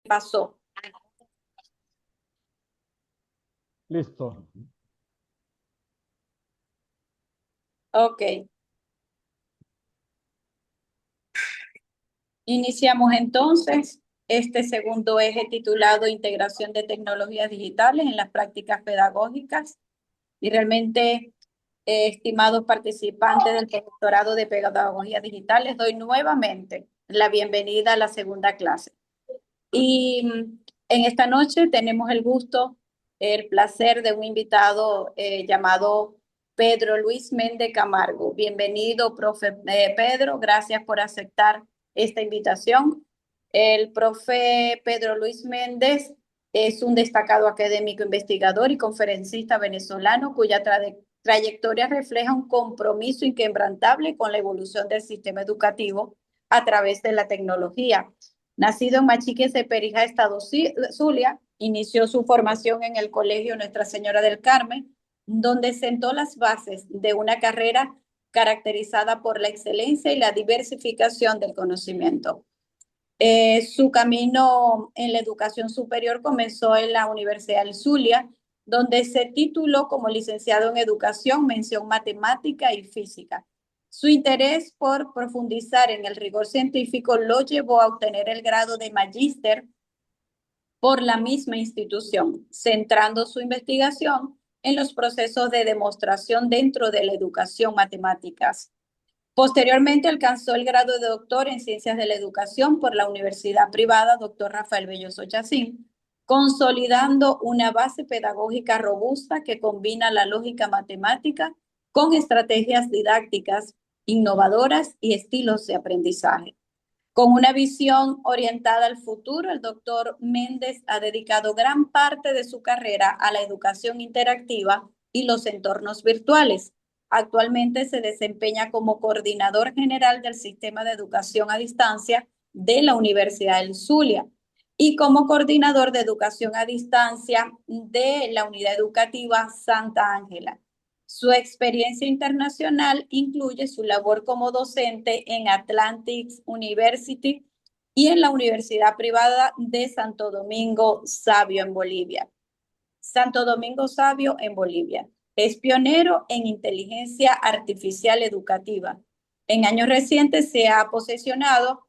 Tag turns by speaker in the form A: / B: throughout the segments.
A: pasó.
B: Listo.
A: Ok. Iniciamos entonces este segundo eje titulado Integración de tecnologías digitales en las prácticas pedagógicas. Y realmente, estimados participantes del doctorado de pedagogía digital, les doy nuevamente la bienvenida a la segunda clase. Y en esta noche tenemos el gusto, el placer de un invitado llamado Pedro Luis Méndez Camargo. Bienvenido, profe Pedro, gracias por aceptar esta invitación. El profe Pedro Luis Méndez es un destacado académico investigador y conferencista venezolano cuya trayectoria refleja un compromiso inquebrantable con la evolución del sistema educativo a través de la tecnología. Nacido en Machique, Perijá, Estado Zulia, inició su formación en el Colegio Nuestra Señora del Carmen, donde sentó las bases de una carrera caracterizada por la excelencia y la diversificación del conocimiento. Su camino en la educación superior comenzó en la Universidad del Zulia, donde se tituló como licenciado en Educación, mención Matemática y Física. Su interés por profundizar en el rigor científico lo llevó a obtener el grado de magíster por la misma institución, centrando su investigación en los procesos de demostración dentro de la educación matemáticas. Posteriormente alcanzó el grado de doctor en Ciencias de la Educación por la Universidad Privada Dr. Rafael Belloso Chacín, consolidando una base pedagógica robusta que combina la lógica matemática con estrategias didácticas innovadoras y estilos de aprendizaje. Con una visión orientada al futuro, el doctor Méndez ha dedicado gran parte de su carrera a la educación interactiva y los entornos virtuales. Actualmente se desempeña como coordinador general del Sistema de Educación a Distancia de la Universidad del Zulia y como coordinador de educación a distancia de la Unidad Educativa Santa Ángela. Su experiencia internacional incluye su labor como docente en Atlantic University y en la Universidad Privada de Santo Domingo Sabio en Bolivia. Santo Domingo Sabio en Bolivia. Es pionero en inteligencia artificial educativa. En años recientes se ha posicionado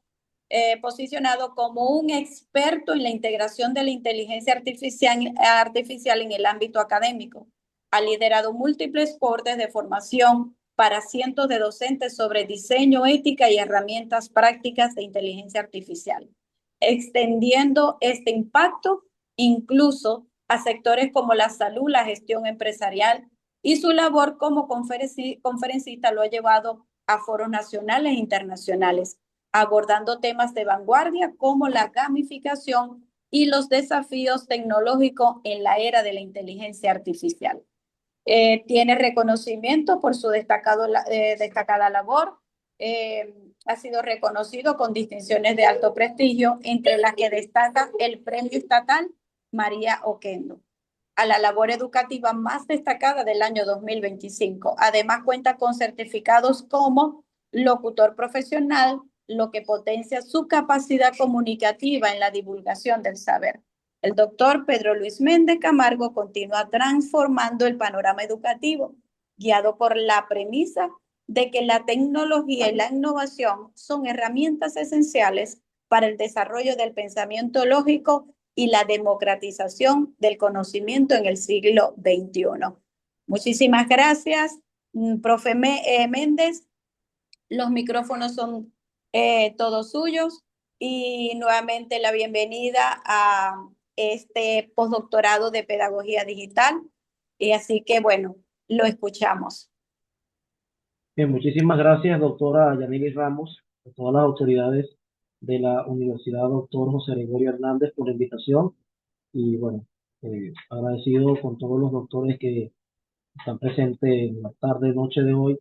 A: como un experto en la integración de la inteligencia artificial en el ámbito académico. Ha liderado múltiples cortes de formación para cientos de docentes sobre diseño, ética y herramientas prácticas de inteligencia artificial, extendiendo este impacto incluso a sectores como la salud, la gestión empresarial, y su labor como conferencista lo ha llevado a foros nacionales e internacionales, abordando temas de vanguardia como la gamificación y los desafíos tecnológicos en la era de la inteligencia artificial. Tiene reconocimiento por su destacada labor. Ha sido reconocido con distinciones de alto prestigio, entre las que destaca el Premio Estatal María Oquendo a la labor educativa más destacada del año 2025. Además, cuenta con certificados como locutor profesional, lo que potencia su capacidad comunicativa en la divulgación del saber. El doctor Pedro Luis Méndez Camargo continúa transformando el panorama educativo, guiado por la premisa de que la tecnología y la innovación son herramientas esenciales para el desarrollo del pensamiento lógico y la democratización del conocimiento en el siglo XXI. Muchísimas gracias, profe Méndez. Los micrófonos son todos suyos y nuevamente la bienvenida a este postdoctorado de pedagogía digital. Y así que, bueno, lo escuchamos.
C: Bien, muchísimas gracias, doctora Yanili Ramos, a todas las autoridades de la Universidad Doctor José Gregorio Hernández por la invitación y bueno, agradecido con todos los doctores que están presentes en la tarde, noche de hoy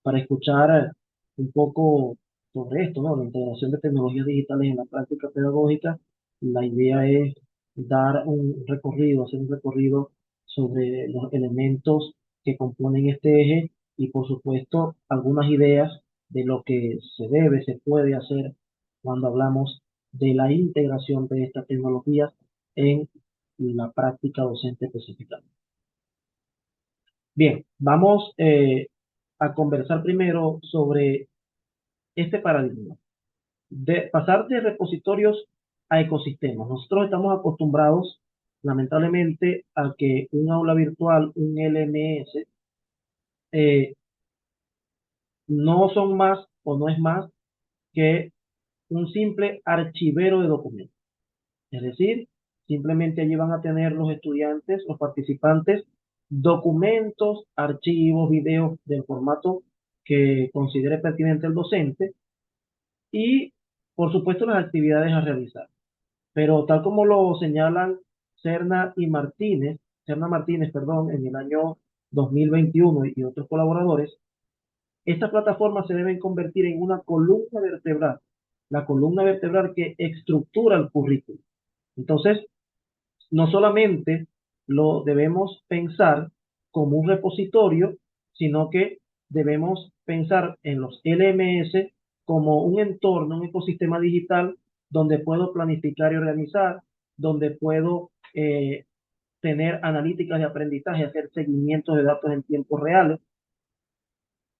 C: para escuchar un poco sobre esto, ¿no? La integración de tecnologías digitales en la práctica pedagógica. La idea es dar un recorrido, hacer un recorrido sobre los elementos que componen este eje y por supuesto algunas ideas de lo que se debe, se puede hacer cuando hablamos de la integración de estas tecnologías en la práctica docente específicamente. Bien, vamos a conversar primero sobre este paradigma de pasar de repositorios a ecosistemas. Nosotros estamos acostumbrados, lamentablemente, a que un aula virtual, un LMS, no son más o no es más que un simple archivero de documentos. Es decir, simplemente allí van a tener los estudiantes, los participantes, documentos, archivos, videos del formato que considere pertinente el docente y, por supuesto, las actividades a realizar. Pero tal como lo señalan Serna Martínez, perdón, en el año 2021 y otros colaboradores, estas plataformas se deben convertir en una columna vertebral, la columna vertebral que estructura el currículo. Entonces, no solamente lo debemos pensar como un repositorio, sino que debemos pensar en los LMS como un entorno, un ecosistema digital donde puedo planificar y organizar, donde puedo tener analíticas de aprendizaje, hacer seguimientos de datos en tiempo real,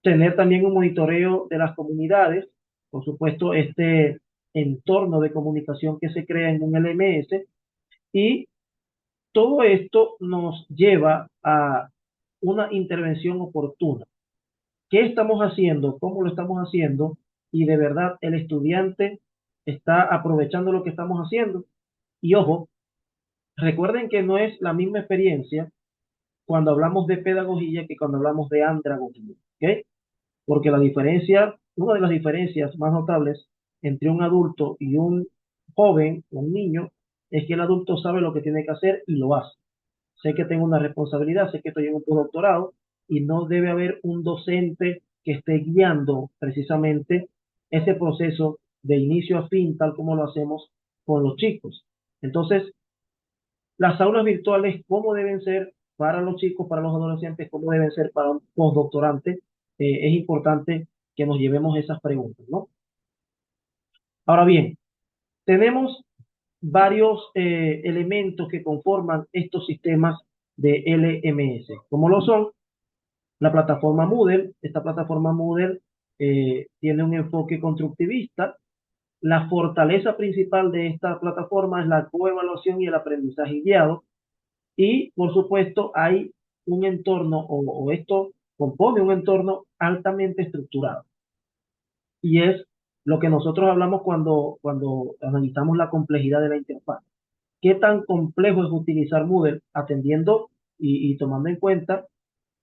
C: tener también un monitoreo de las comunidades, por supuesto, este entorno de comunicación que se crea en un LMS, y todo esto nos lleva a una intervención oportuna. ¿Qué estamos haciendo? ¿Cómo lo estamos haciendo? Y de verdad el estudiante está aprovechando lo que estamos haciendo. Y ojo, recuerden que no es la misma experiencia cuando hablamos de pedagogía que cuando hablamos de andragogía, ¿ok? Porque la diferencia, una de las diferencias más notables entre un adulto y un joven, un niño, es que el adulto sabe lo que tiene que hacer y lo hace. Sé que tengo una responsabilidad, sé que estoy en un postdoctorado y no debe haber un docente que esté guiando precisamente ese proceso de inicio a fin, tal como lo hacemos con los chicos. Entonces, las aulas virtuales, ¿cómo deben ser para los chicos, para los adolescentes, cómo deben ser para un postdoctorante? Es importante que nos llevemos esas preguntas, ¿no? Ahora bien, tenemos varios elementos que conforman estos sistemas de LMS, como lo son la plataforma Moodle. Esta plataforma Moodle tiene un enfoque constructivista. La fortaleza principal de esta plataforma es la coevaluación y el aprendizaje guiado. Y, por supuesto, hay un entorno, o esto compone un entorno altamente estructurado. Y es lo que nosotros hablamos cuando analizamos la complejidad de la interfaz. ¿Qué tan complejo es utilizar Moodle atendiendo y tomando en cuenta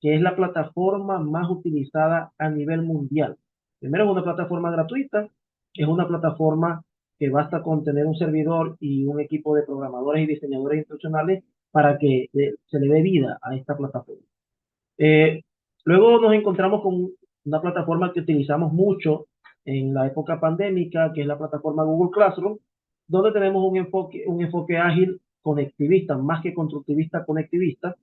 C: que es la plataforma más utilizada a nivel mundial? Primero, es una plataforma gratuita, es una plataforma que basta con tener un servidor y un equipo de programadores y diseñadores instruccionales para que se le dé vida a esta plataforma. Luego nos encontramos con una plataforma que utilizamos mucho en la época pandémica, que es la plataforma Google Classroom, donde tenemos un enfoque ágil conectivista, más que constructivista, conectivista.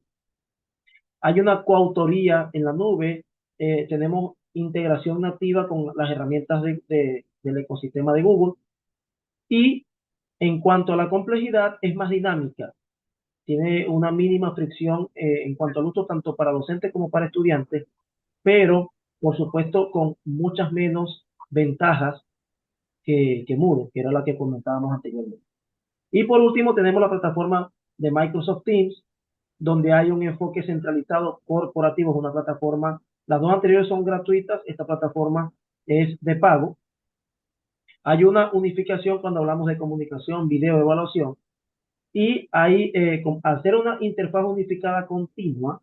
C: Hay una coautoría en la nube, tenemos integración nativa con las herramientas del ecosistema de Google, y en cuanto a la complejidad es más dinámica, tiene una mínima fricción en cuanto al uso tanto para docentes como para estudiantes, pero por supuesto con muchas menos ventajas que Moodle, que era la que comentábamos anteriormente. Y por último tenemos la plataforma de Microsoft Teams, donde hay un enfoque centralizado corporativo, es una plataforma, las dos anteriores son gratuitas, esta plataforma es de pago. Hay una unificación cuando hablamos de comunicación, video, evaluación, y hay, al ser una interfaz unificada continua,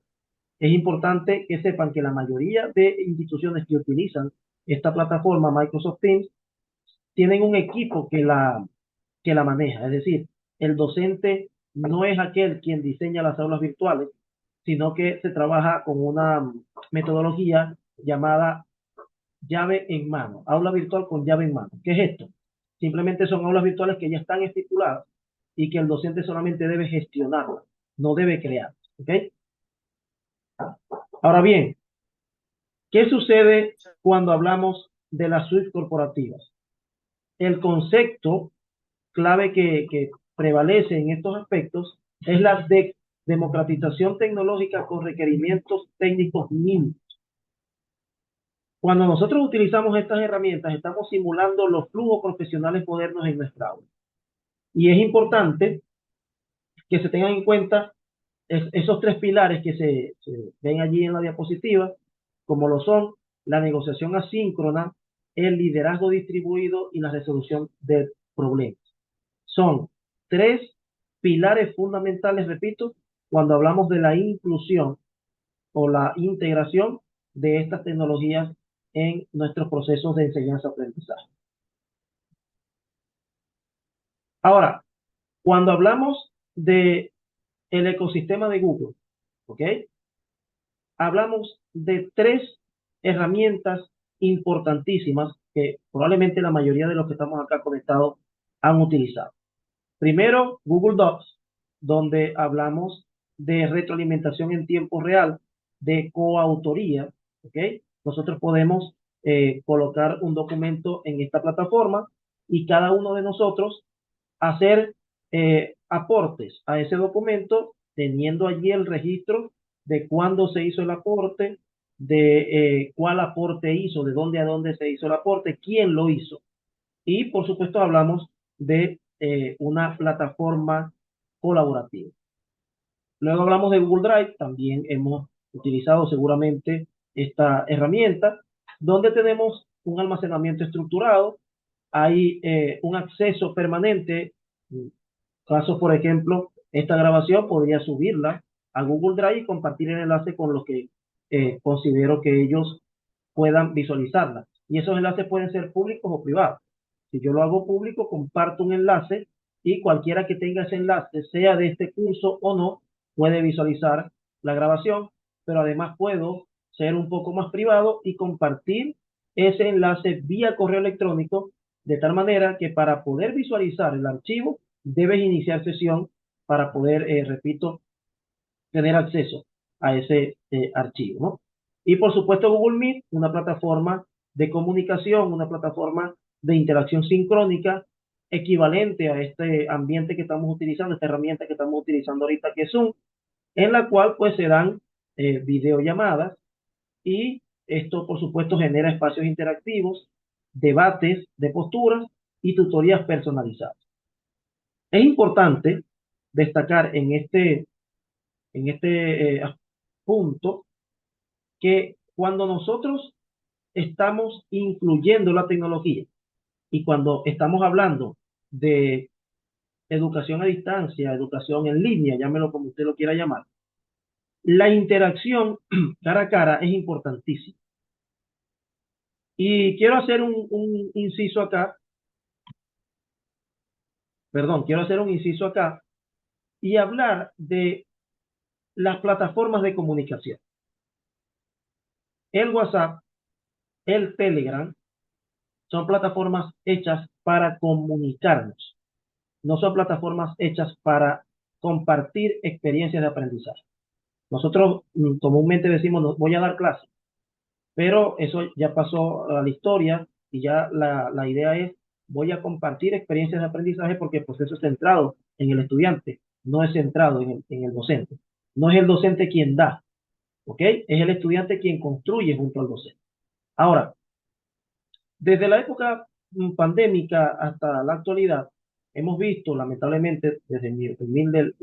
C: es importante que sepan que la mayoría de instituciones que utilizan esta plataforma Microsoft Teams tienen un equipo que la maneja. Es decir, el docente no es aquel quien diseña las aulas virtuales, sino que se trabaja con una metodología llamada llave en mano, aula virtual con llave en mano. ¿Qué es esto? Simplemente son aulas virtuales que ya están estipuladas y que el docente solamente debe gestionarlas, no debe crear. ¿Ok? Ahora bien, ¿qué sucede cuando hablamos de las suites corporativas? El concepto clave que prevalece en estos aspectos es la democratización tecnológica con requerimientos técnicos mínimos. Cuando nosotros utilizamos estas herramientas, estamos simulando los flujos profesionales modernos en nuestra aula. Y es importante que se tengan en cuenta esos tres pilares que se ven allí en la diapositiva, como lo son la negociación asíncrona, el liderazgo distribuido y la resolución de problemas. Son tres pilares fundamentales, repito, cuando hablamos de la inclusión o la integración de estas tecnologías en nuestros procesos de enseñanza-aprendizaje. Ahora, cuando hablamos de el ecosistema de Google, ¿ok? Hablamos de tres herramientas importantísimas que probablemente la mayoría de los que estamos acá conectados han utilizado. Primero, Google Docs, donde hablamos de retroalimentación en tiempo real, de coautoría, ¿ok? Nosotros podemos colocar un documento en esta plataforma y cada uno de nosotros hacer aportes a ese documento, teniendo allí el registro de cuándo se hizo el aporte, de cuál aporte hizo, de dónde a dónde se hizo el aporte, quién lo hizo. Y por supuesto hablamos de una plataforma colaborativa. Luego hablamos de Google Drive, también hemos utilizado seguramente esta herramienta, donde tenemos un almacenamiento estructurado, hay un acceso permanente. Caso, por ejemplo, esta grabación podría subirla a Google Drive y compartir el enlace con los que considero que ellos puedan visualizarla. Y esos enlaces pueden ser públicos o privados. Si yo lo hago público, comparto un enlace y cualquiera que tenga ese enlace, sea de este curso o no, puede visualizar la grabación, pero además puedo ser un poco más privado y compartir ese enlace vía correo electrónico, de tal manera que para poder visualizar el archivo, debes iniciar sesión para poder, repito, tener acceso a ese archivo, ¿no? Y por supuesto Google Meet, una plataforma de comunicación, una plataforma de interacción sincrónica, equivalente a este ambiente que estamos utilizando, esta herramienta que estamos utilizando ahorita, que es Zoom, en la cual pues se dan videollamadas y esto por supuesto genera espacios interactivos, debates de posturas y tutorías personalizadas. Es importante destacar en este punto que cuando nosotros estamos incluyendo la tecnología y cuando estamos hablando de educación a distancia, educación en línea, llámelo como usted lo quiera llamar, la interacción cara a cara es importantísima. Y quiero hacer un inciso acá, y hablar de las plataformas de comunicación. El WhatsApp, el Telegram, son plataformas hechas para comunicarnos, no son plataformas hechas para compartir experiencias de aprendizaje. Nosotros comúnmente decimos, voy a dar clases, pero eso ya pasó a la historia y ya la idea es, voy a compartir experiencias de aprendizaje porque el proceso es centrado en el estudiante, no es centrado en el docente. No es el docente quien da, ¿ok? Es el estudiante quien construye junto al docente. Ahora, desde la época pandémica hasta la actualidad, hemos visto, lamentablemente, desde mi humilde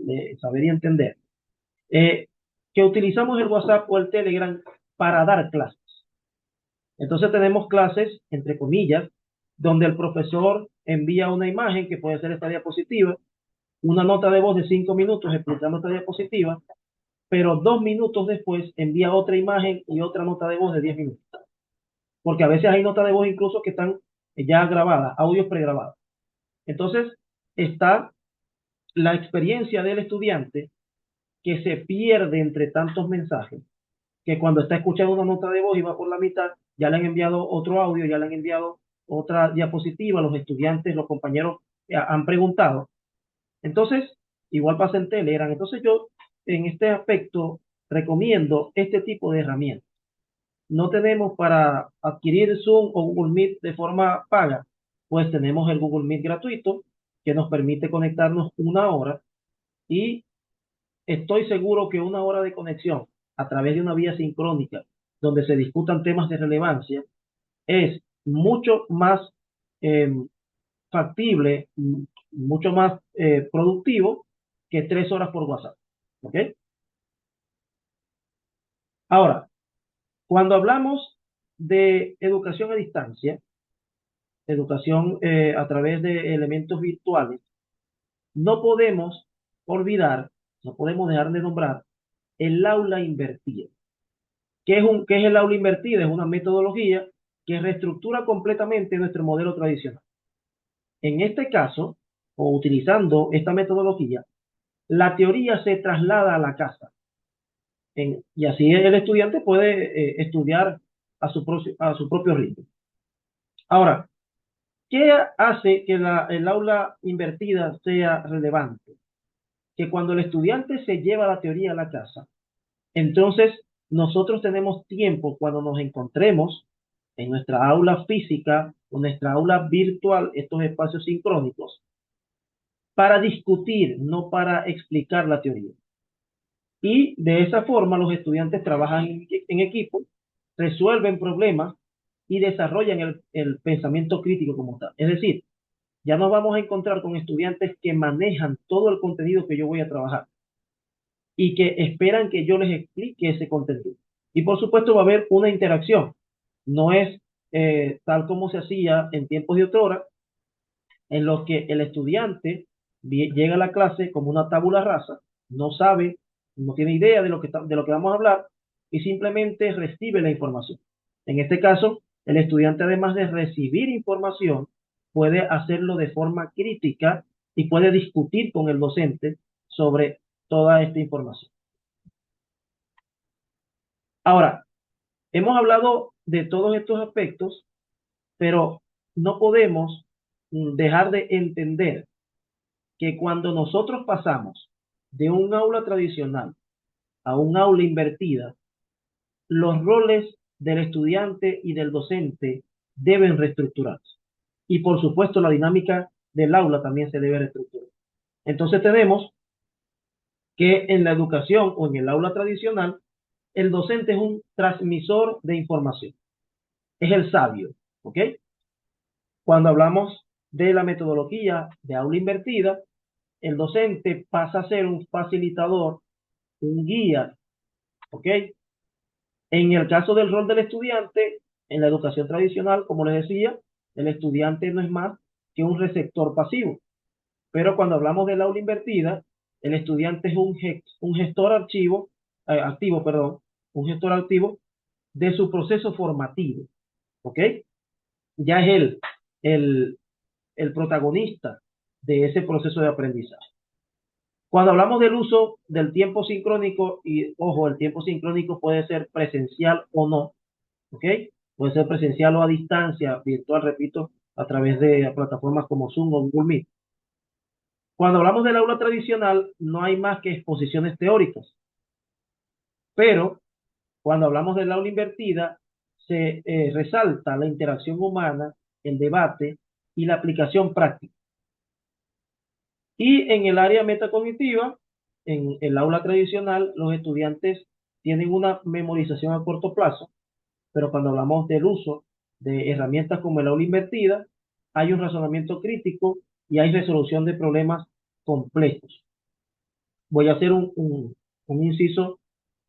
C: saber y entender, que utilizamos el WhatsApp o el Telegram para dar clases. Entonces tenemos clases, entre comillas, donde el profesor envía una imagen que puede ser esta diapositiva, una nota de voz de 5 minutos explicando esta diapositiva, pero 2 minutos después envía otra imagen y otra nota de voz de 10 minutos. Porque a veces hay notas de voz incluso que están ya grabadas, audios pregrabados. Entonces está la experiencia del estudiante que se pierde entre tantos mensajes, que cuando está escuchando una nota de voz y va por la mitad, ya le han enviado otro audio, ya le han enviado otra diapositiva, los estudiantes, los compañeros han preguntado. Entonces, igual pasa en Telegram. Entonces yo en este aspecto recomiendo este tipo de herramientas. No tenemos para adquirir Zoom o Google Meet de forma paga, pues tenemos el Google Meet gratuito, que nos permite conectarnos 1 hora y estoy seguro que 1 hora de conexión a través de una vía sincrónica donde se discutan temas de relevancia es mucho más eh, factible, mucho más productivo que 3 horas por WhatsApp. ¿Ok? Ahora, cuando hablamos de educación a distancia, educación a través de elementos virtuales, no podemos olvidar, no podemos dejar de nombrar el aula invertida. ¿Qué es el aula invertida? Es una metodología que reestructura completamente nuestro modelo tradicional. En este caso, o utilizando esta metodología, la teoría se traslada a la casa. Y así el estudiante puede estudiar a su propio ritmo. Ahora, ¿qué hace que el aula invertida sea relevante? Que cuando el estudiante se lleva la teoría a la casa, entonces nosotros tenemos tiempo cuando nos encontremos en nuestra aula física o nuestra aula virtual, estos espacios sincrónicos, para discutir, no para explicar la teoría. Y de esa forma los estudiantes trabajan en equipo, resuelven problemas y desarrollan el pensamiento crítico como tal. Es decir, ya nos vamos a encontrar con estudiantes que manejan todo el contenido que yo voy a trabajar y que esperan que yo les explique ese contenido. Y por supuesto va a haber una interacción. No es tal como se hacía en tiempos de otrora, en los que el estudiante llega a la clase como una tabula rasa, no sabe, no tiene idea de lo que vamos a hablar y simplemente recibe la información. En este caso, el estudiante, además de recibir información, puede hacerlo de forma crítica y puede discutir con el docente sobre toda esta información. Ahora, hemos hablado de todos estos aspectos, pero no podemos dejar de entender que cuando nosotros pasamos de un aula tradicional a un aula invertida, los roles del estudiante y del docente deben reestructurarse. Y por supuesto la dinámica del aula también se debe reestructurar. Entonces tenemos que en la educación o en el aula tradicional, el docente es un transmisor de información, es el sabio, ¿ok? Cuando hablamos de la metodología de aula invertida, el docente pasa a ser un facilitador, un guía, ¿ok? En el caso del rol del estudiante, en la educación tradicional, como les decía, el estudiante no es más que un receptor pasivo. Pero cuando hablamos del aula invertida, el estudiante es un gestor activo, perdón, un gestor activo de su proceso formativo, ¿ok? Ya es el, el protagonista de ese proceso de aprendizaje. Cuando hablamos del uso del tiempo sincrónico, y ojo, el tiempo sincrónico puede ser presencial o no, ¿ok? Puede ser presencial o a distancia, virtual, repito, a través de plataformas como Zoom o Google Meet. Cuando hablamos del aula tradicional, no hay más que exposiciones teóricas, pero cuando hablamos del aula invertida, se resalta la interacción humana, el debate y la aplicación práctica. Y en el área metacognitiva, en el aula tradicional, los estudiantes tienen una memorización a corto plazo, pero cuando hablamos del uso de herramientas como el aula invertida, hay un razonamiento crítico y hay resolución de problemas complejos. Voy a hacer un inciso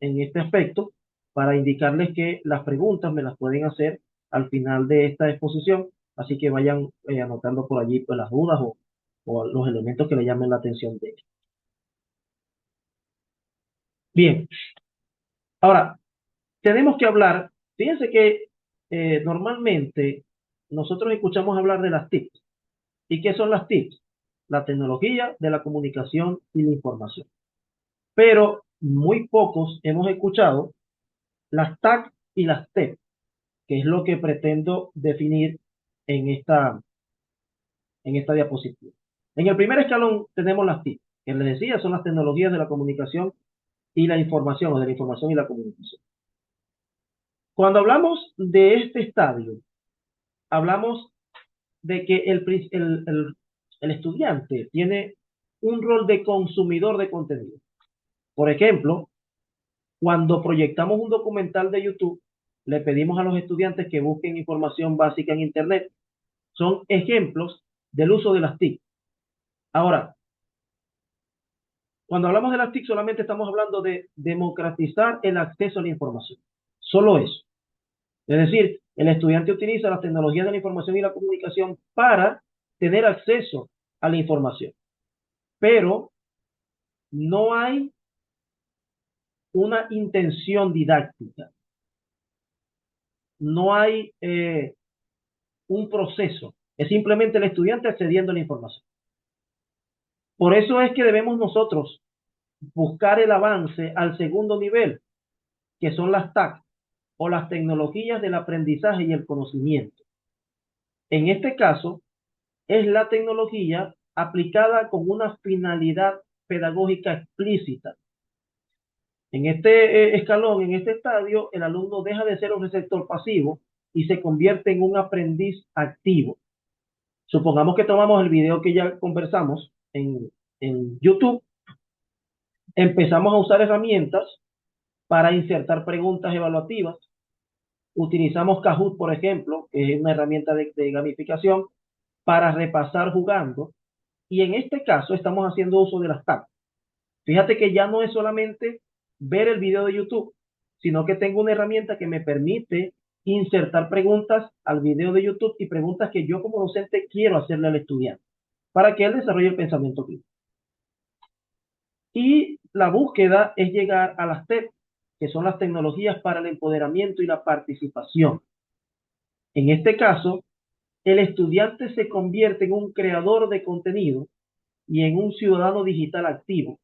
C: en este aspecto para indicarles que las preguntas me las pueden hacer al final de esta exposición, así que vayan anotando por allí pues, las dudas o los elementos que le llamen la atención de ellos. Bien, ahora tenemos que hablar, fíjense que normalmente nosotros escuchamos hablar de las TICs. ¿Y qué son las TICs? La tecnología de la comunicación y la información. Pero muy pocos hemos escuchado las TAC y las TEP, que es lo que pretendo definir en esta diapositiva. En el primer escalón tenemos las TIC, que les decía son las tecnologías de la comunicación y la información, o de la información y la comunicación. Cuando hablamos de este estadio, hablamos de que el estudiante tiene un rol de consumidor de contenido. Por ejemplo, cuando proyectamos un documental de YouTube, le pedimos a los estudiantes que busquen información básica en Internet. Son ejemplos del uso de las TIC. Ahora, cuando hablamos de las TIC, solamente estamos hablando de democratizar el acceso a la información. Solo eso. Es decir, el estudiante utiliza las tecnologías de la información y la comunicación para tener acceso a la información. Pero no hay una intención didáctica. No hay un proceso. Es simplemente el estudiante accediendo a la información. Por eso es que debemos nosotros buscar el avance al segundo nivel, que son las TAC, o las tecnologías del aprendizaje y el conocimiento. En este caso, es la tecnología aplicada con una finalidad pedagógica explícita. En este escalón, en este estadio, el alumno deja de ser un receptor pasivo y se convierte en un aprendiz activo. Supongamos que tomamos el video que ya conversamos en YouTube, empezamos a usar herramientas para insertar preguntas evaluativas. Utilizamos Kahoot, por ejemplo, que es una herramienta de gamificación, para repasar jugando. Y en este caso estamos haciendo uso de las TAC. Fíjate que ya no es solamente ver el video de YouTube, sino que tengo una herramienta que me permite insertar preguntas al video de YouTube y preguntas que yo como docente quiero hacerle al estudiante para que él desarrolle el pensamiento crítico. Y la búsqueda es llegar a las TEP, que son las tecnologías para el empoderamiento y la participación. En este caso, el estudiante se convierte en un creador de contenido y en un ciudadano digital activo.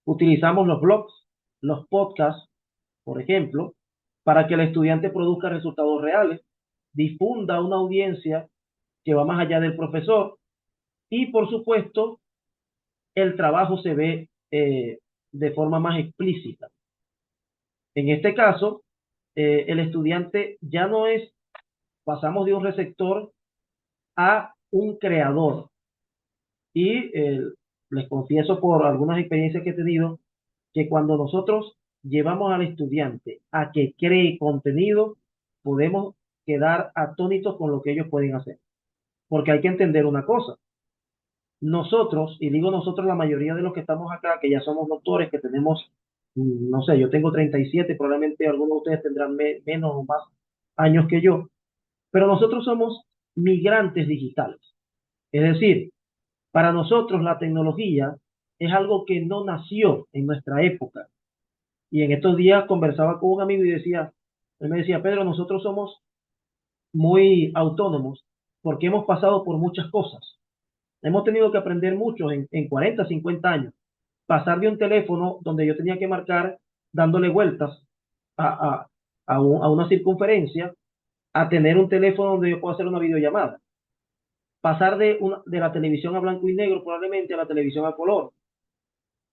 C: Utilizamos los blogs, los podcasts, por ejemplo, para que el estudiante produzca resultados reales, difunda una audiencia que va más allá del profesor y, por supuesto, el trabajo se ve de forma más explícita. En este caso, el estudiante ya no es, pasamos de un receptor a un creador. Y les confieso por algunas experiencias que he tenido, que cuando nosotros llevamos al estudiante a que cree contenido, podemos quedar atónitos con lo que ellos pueden hacer. Porque hay que entender una cosa. Nosotros, y digo nosotros la mayoría de los que estamos acá, que ya somos doctores, que tenemos, no sé, yo tengo 37, probablemente algunos de ustedes tendrán menos o más años que yo, pero nosotros somos migrantes digitales. Es decir, para nosotros la tecnología es algo que no nació en nuestra época. Y en estos días conversaba con un amigo y él me decía, Pedro, nosotros somos muy autónomos porque hemos pasado por muchas cosas. Hemos tenido que aprender mucho en 40, 50 años. Pasar de un teléfono donde yo tenía que marcar dándole vueltas a, a una circunferencia a tener un teléfono donde yo puedo hacer una videollamada. Pasar de la televisión a blanco y negro probablemente a la televisión a color.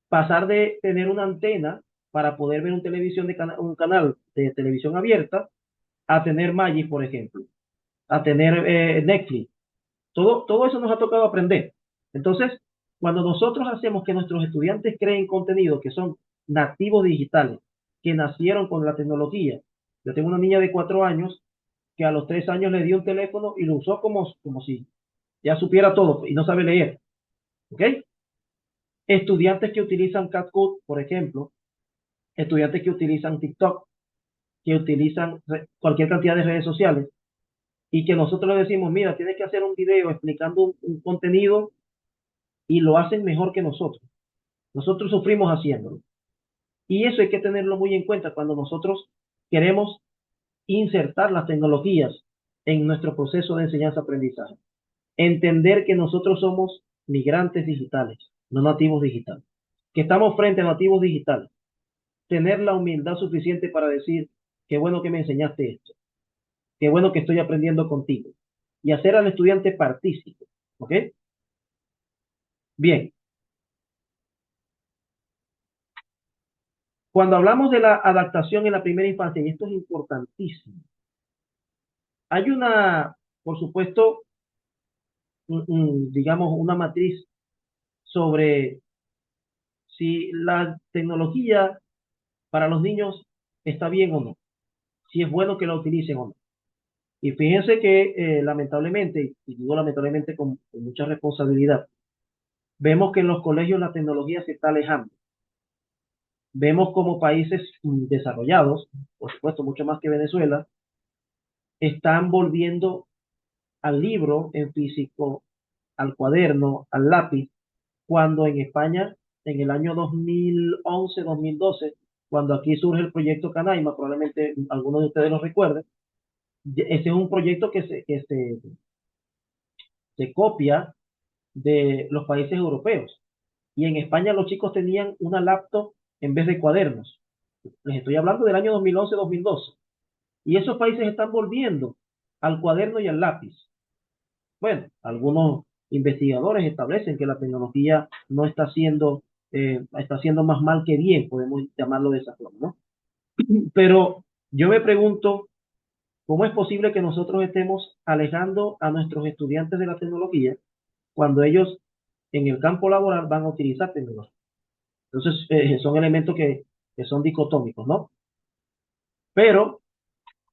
C: Pasar de tener una antena para poder ver un canal de televisión abierta a tener Magic, por ejemplo, a tener Netflix. Todo eso nos ha tocado aprender. Entonces, cuando nosotros hacemos que nuestros estudiantes creen contenido que son nativos digitales, que nacieron con la tecnología. Yo tengo una niña de 4 años que a los 3 años le dio un teléfono y lo usó como si ya supiera todo y no sabe leer. ¿Ok? Estudiantes que utilizan CapCut, por ejemplo, estudiantes que utilizan TikTok, que utilizan cualquier cantidad de redes sociales, y que nosotros le decimos, mira, tienes que hacer un video explicando un contenido y lo hacen mejor que nosotros. Nosotros sufrimos haciéndolo. Y eso hay que tenerlo muy en cuenta cuando nosotros queremos insertar las tecnologías en nuestro proceso de enseñanza-aprendizaje. Entender que nosotros somos migrantes digitales, no nativos digitales. Que estamos frente a nativos digitales. Tener la humildad suficiente para decir, qué bueno que me enseñaste esto. Qué bueno que estoy aprendiendo contigo. Y hacer al estudiante partícipe. ¿Ok? Bien. Cuando hablamos de la adaptación en la primera infancia, y esto es importantísimo, hay por supuesto, digamos, una matriz sobre si la tecnología para los niños está bien o no, si es bueno que la utilicen o no. Y fíjense que lamentablemente, y digo lamentablemente con mucha responsabilidad, vemos que en los colegios la tecnología se está alejando. Vemos como países desarrollados, por supuesto mucho más que Venezuela, están volviendo al libro en físico, al cuaderno, al lápiz, cuando en España, en el año 2011-2012, cuando aquí surge el proyecto Canaima, probablemente algunos de ustedes lo recuerden, ese es un proyecto se copia de los países europeos. Y en España los chicos tenían una laptop en vez de cuadernos. Les estoy hablando del año 2011-2012. Y esos países están volviendo al cuaderno y al lápiz. Bueno, algunos investigadores establecen que la tecnología no está haciendo más mal que bien, podemos llamarlo de esa forma, ¿no? Pero yo me pregunto, ¿cómo es posible que nosotros estemos alejando a nuestros estudiantes de la tecnología cuando ellos en el campo laboral van a utilizar tecnología? Entonces, son elementos que son dicotómicos, ¿no? Pero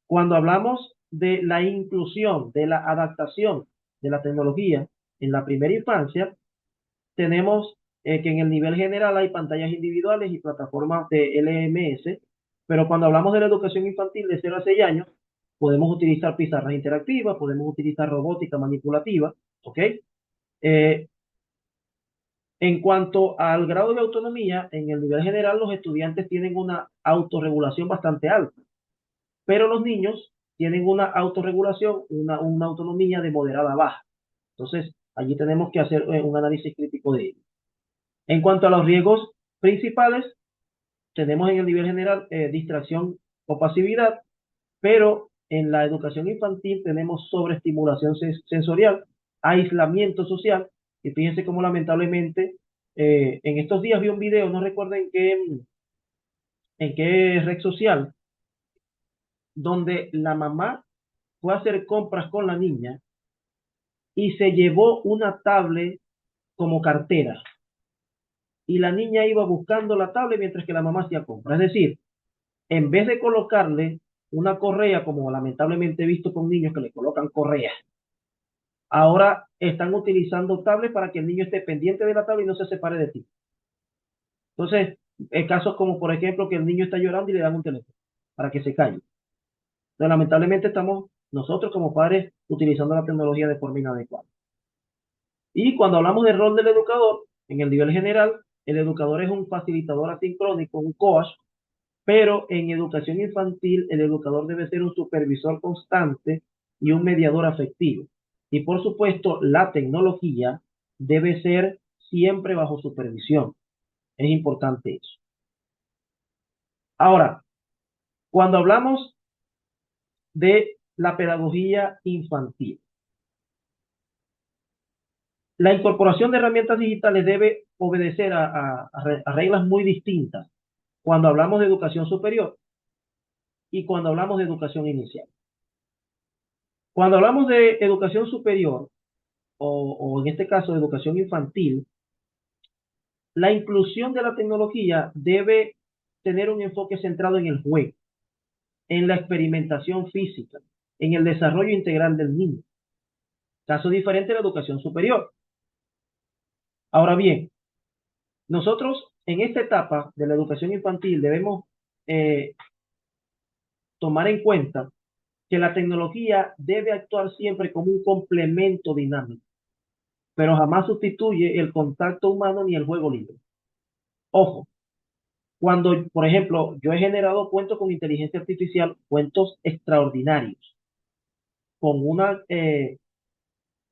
C: cuando hablamos de la inclusión, de la adaptación de la tecnología en la primera infancia, tenemos que en el nivel general hay pantallas individuales y plataformas de LMS, pero cuando hablamos de la educación infantil de 0 a 6 años, podemos utilizar pizarras interactivas, podemos utilizar robótica manipulativa, ¿ok? Eh, en cuanto al grado de autonomía, en el nivel general los estudiantes tienen una autorregulación bastante alta, pero los niños tienen una autorregulación, una autonomía de moderada a baja. Entonces, allí tenemos que hacer un análisis crítico de ello. En cuanto a los riesgos principales, tenemos en el nivel general distracción o pasividad, pero en la educación infantil tenemos sobreestimulación sensorial, aislamiento social, y fíjense cómo lamentablemente en estos días vi un video, no recuerdo en qué red social, donde la mamá fue a hacer compras con la niña y se llevó una tablet como cartera. Y la niña iba buscando la tablet mientras que la mamá hacía compras. Es decir, en vez de colocarle una correa, como lamentablemente he visto con niños que le colocan correas, ahora están utilizando tablet para que el niño esté pendiente de la tablet y no se separe de ti. Entonces, en casos como por ejemplo que el niño está llorando y le dan un teléfono para que se calle. Entonces, lamentablemente estamos nosotros como padres utilizando la tecnología de forma inadecuada. Y cuando hablamos del rol del educador, en el nivel general, el educador es un facilitador asincrónico, un coach, pero en educación infantil el educador debe ser un supervisor constante y un mediador afectivo. Y por supuesto, la tecnología debe ser siempre bajo supervisión. Es importante eso. Ahora, cuando hablamos de la pedagogía infantil, la incorporación de herramientas digitales debe obedecer a reglas muy distintas cuando hablamos de educación superior y cuando hablamos de educación inicial. Cuando hablamos de educación superior, o en este caso de educación infantil, la inclusión de la tecnología debe tener un enfoque centrado en el juego, en la experimentación física, en el desarrollo integral del niño. Caso diferente de la educación superior. Ahora bien, nosotros en esta etapa de la educación infantil debemos tomar en cuenta que la tecnología debe actuar siempre como un complemento dinámico, pero jamás sustituye el contacto humano ni el juego libre. Ojo, cuando, por ejemplo, yo he generado cuentos con inteligencia artificial, cuentos extraordinarios, con,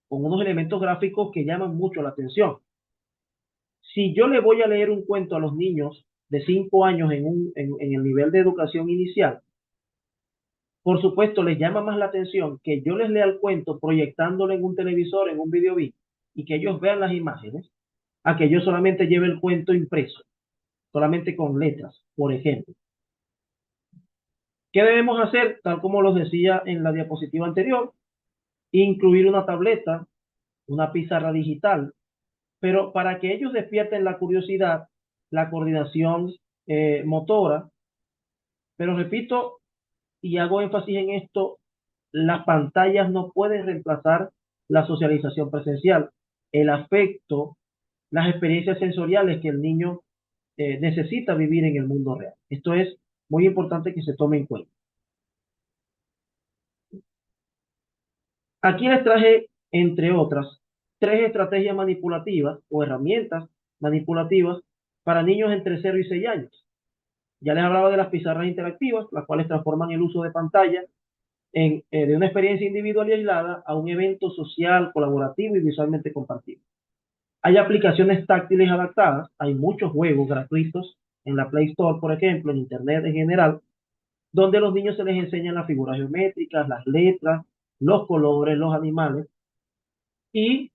C: con unos elementos gráficos que llaman mucho la atención. Si yo le voy a leer un cuento a los niños de 5 años en el nivel de educación inicial, por supuesto les llama más la atención que yo les lea el cuento proyectándolo en un televisor, en un video y que ellos vean las imágenes, a que yo solamente lleve el cuento impreso, solamente con letras, por ejemplo. ¿Qué debemos hacer? Tal como los decía en la diapositiva anterior, incluir una tableta una pizarra digital, pero para que ellos despierten la curiosidad, la coordinación motora, pero repito y hago énfasis en esto, las pantallas no pueden reemplazar la socialización presencial, el afecto, las experiencias sensoriales que el niño necesita vivir en el mundo real. Esto es muy importante que se tome en cuenta. Aquí les traje, entre otras, 3 estrategias manipulativas o herramientas manipulativas para niños entre 0 y 6 años. Ya les hablaba de las pizarras interactivas, las cuales transforman el uso de pantalla de una experiencia individual y aislada a un evento social, colaborativo y visualmente compartido. Hay aplicaciones táctiles adaptadas, hay muchos juegos gratuitos en la Play Store, por ejemplo, en Internet en general, donde a los niños se les enseñan las figuras geométricas, las letras, los colores, los animales. Y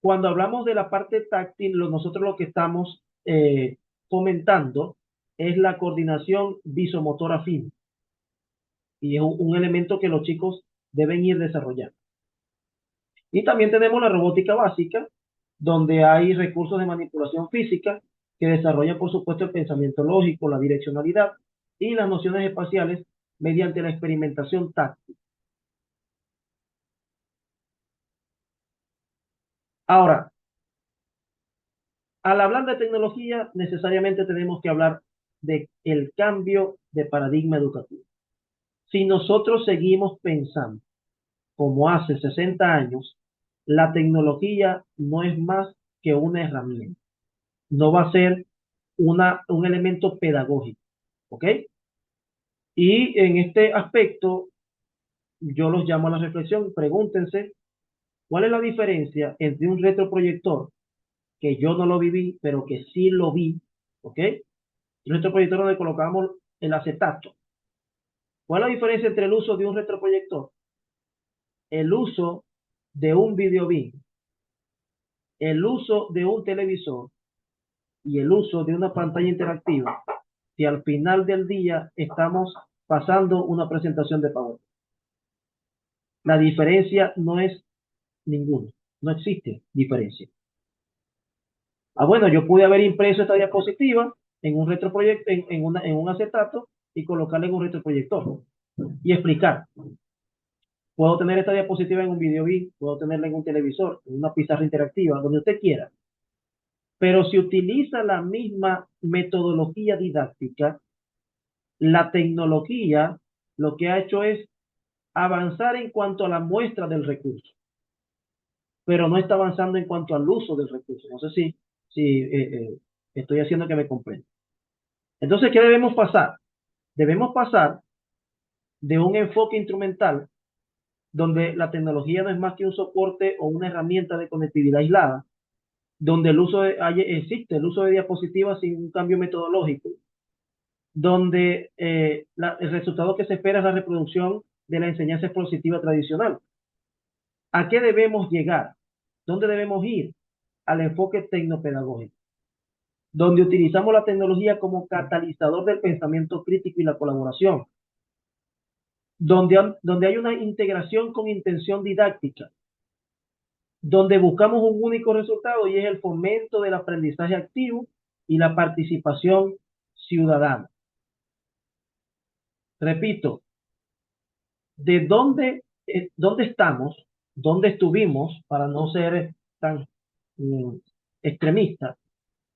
C: cuando hablamos de la parte táctil, nosotros lo que estamos fomentando es la coordinación visomotora fina. Y es un elemento que los chicos deben ir desarrollando. Y también tenemos la robótica básica, donde hay recursos de manipulación física que desarrollan, por supuesto, el pensamiento lógico, la direccionalidad y las nociones espaciales mediante la experimentación táctil. Ahora, al hablar de tecnología, necesariamente tenemos que hablar de el cambio de paradigma educativo. Si nosotros seguimos pensando como hace 60 años, la tecnología no es más que una herramienta. No va a ser un elemento pedagógico, ¿ok? Y en este aspecto, yo los llamo a la reflexión. Pregúntense, ¿cuál es la diferencia entre un retroproyector, que yo no lo viví, pero que sí lo vi, ¿ok? Un retroproyector donde colocábamos el acetato. ¿Cuál es la diferencia entre el uso de un retroproyector, el uso de un videobeam, el uso de un televisor y el uso de una pantalla interactiva, si al final del día estamos pasando una presentación de PowerPoint? La diferencia no es ninguna, no existe diferencia. Bueno, yo pude haber impreso esta diapositiva en un retroproyector, en un acetato y colocarla en un retroproyector y explicar. Puedo tener esta diapositiva en un videobeam, puedo tenerla en un televisor, en una pizarra interactiva, donde usted quiera. Pero si utiliza la misma metodología didáctica, la tecnología lo que ha hecho es avanzar en cuanto a la muestra del recurso, pero no está avanzando en cuanto al uso del recurso. No sé si estoy haciendo que me comprenda. Entonces, ¿qué debemos pasar? Debemos pasar de un enfoque instrumental, donde la tecnología no es más que un soporte o una herramienta de conectividad aislada, donde existe el uso de diapositivas sin un cambio metodológico, donde el resultado que se espera es la reproducción de la enseñanza expositiva tradicional. ¿A qué debemos llegar? ¿Dónde debemos ir? Al enfoque tecnopedagógico, donde utilizamos la tecnología como catalizador del pensamiento crítico y la colaboración, donde hay una integración con intención didáctica, donde buscamos un único resultado y es el fomento del aprendizaje activo y la participación ciudadana. Repito, ¿de dónde estamos? ¿Dónde estuvimos? Para no ser tan extremistas.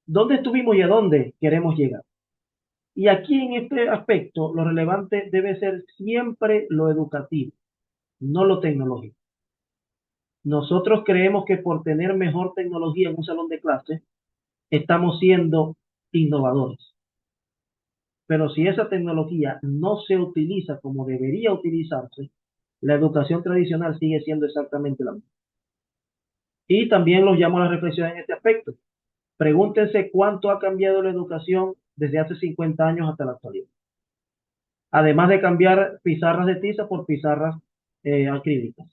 C: ¿Dónde estuvimos y a dónde queremos llegar? Y aquí en este aspecto, lo relevante debe ser siempre lo educativo, no lo tecnológico. Nosotros creemos que por tener mejor tecnología en un salón de clase, estamos siendo innovadores. Pero si esa tecnología no se utiliza como debería utilizarse, la educación tradicional sigue siendo exactamente la misma. Y también los llamo a la reflexión en este aspecto. Pregúntense cuánto ha cambiado la educación desde hace 50 años hasta la actualidad. Además de cambiar pizarras de tiza por pizarras acrílicas.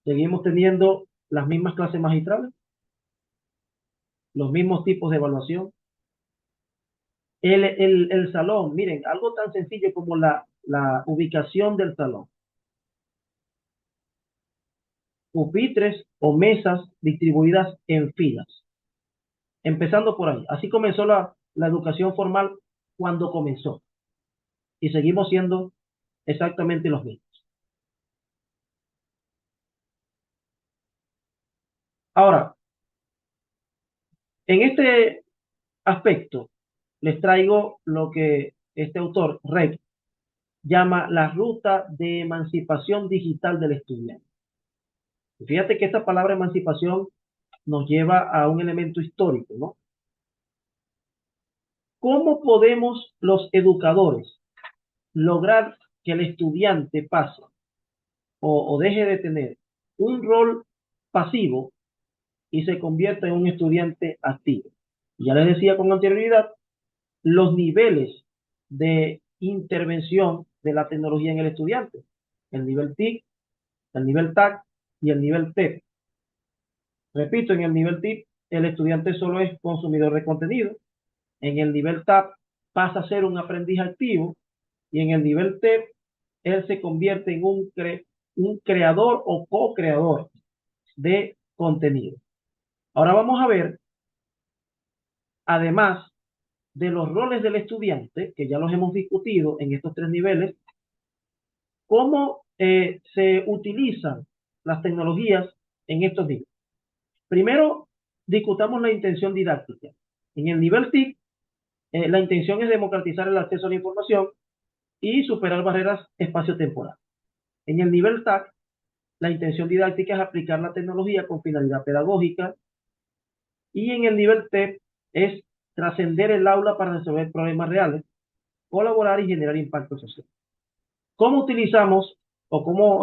C: Seguimos teniendo las mismas clases magistrales, los mismos tipos de evaluación. El salón, miren, algo tan sencillo como la ubicación del salón. pupitres o mesas distribuidas en filas. Empezando por ahí. Así comenzó la educación formal cuando comenzó. Y seguimos siendo exactamente los mismos. Ahora, en este aspecto, les traigo lo que este autor, Reck, llama la ruta de emancipación digital del estudiante. Fíjate que esta palabra emancipación nos lleva a un elemento histórico, ¿no? ¿Cómo podemos los educadores lograr que el estudiante pase o deje de tener un rol pasivo y se convierta en un estudiante activo? Ya les decía con anterioridad, los niveles de intervención de la tecnología en el estudiante: el nivel TIC, el nivel TAC y el nivel TEP. Repito, en el nivel TIC, el estudiante solo es consumidor de contenido. En el nivel TAP pasa a ser un aprendiz activo, y en el nivel TEP, él se convierte en un creador o co-creador de contenido. Ahora vamos a ver, además de los roles del estudiante, que ya los hemos discutido en estos 3 niveles, cómo se utilizan las tecnologías en estos niveles. Primero, discutamos la intención didáctica. En el nivel TIC, la intención es democratizar el acceso a la información y superar barreras espaciotemporales. En el nivel TAC, la intención didáctica es aplicar la tecnología con finalidad pedagógica. Y en el nivel TEP es trascender el aula para resolver problemas reales, colaborar y generar impacto social. ¿Cómo utilizamos o cómo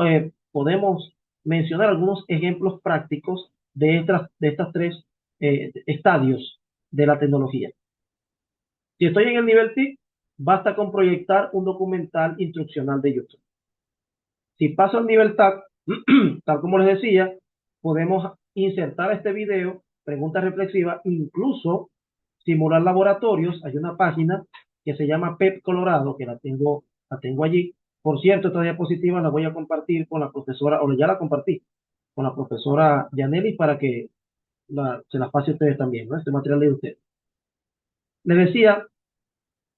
C: podemos mencionar algunos ejemplos prácticos de estas 3 estadios de la tecnología? Si estoy en el nivel TIC, basta con proyectar un documental instruccional de YouTube. Si paso al nivel TAC, tal como les decía, podemos insertar este video, preguntas reflexivas, incluso simular laboratorios. Hay una página que se llama PEP Colorado, que la tengo allí. Por cierto, esta diapositiva la voy a compartir con la profesora, o ya la compartí, con la profesora Yaneli, para que se la pase a ustedes también, ¿no? Este material es de ustedes. Les decía,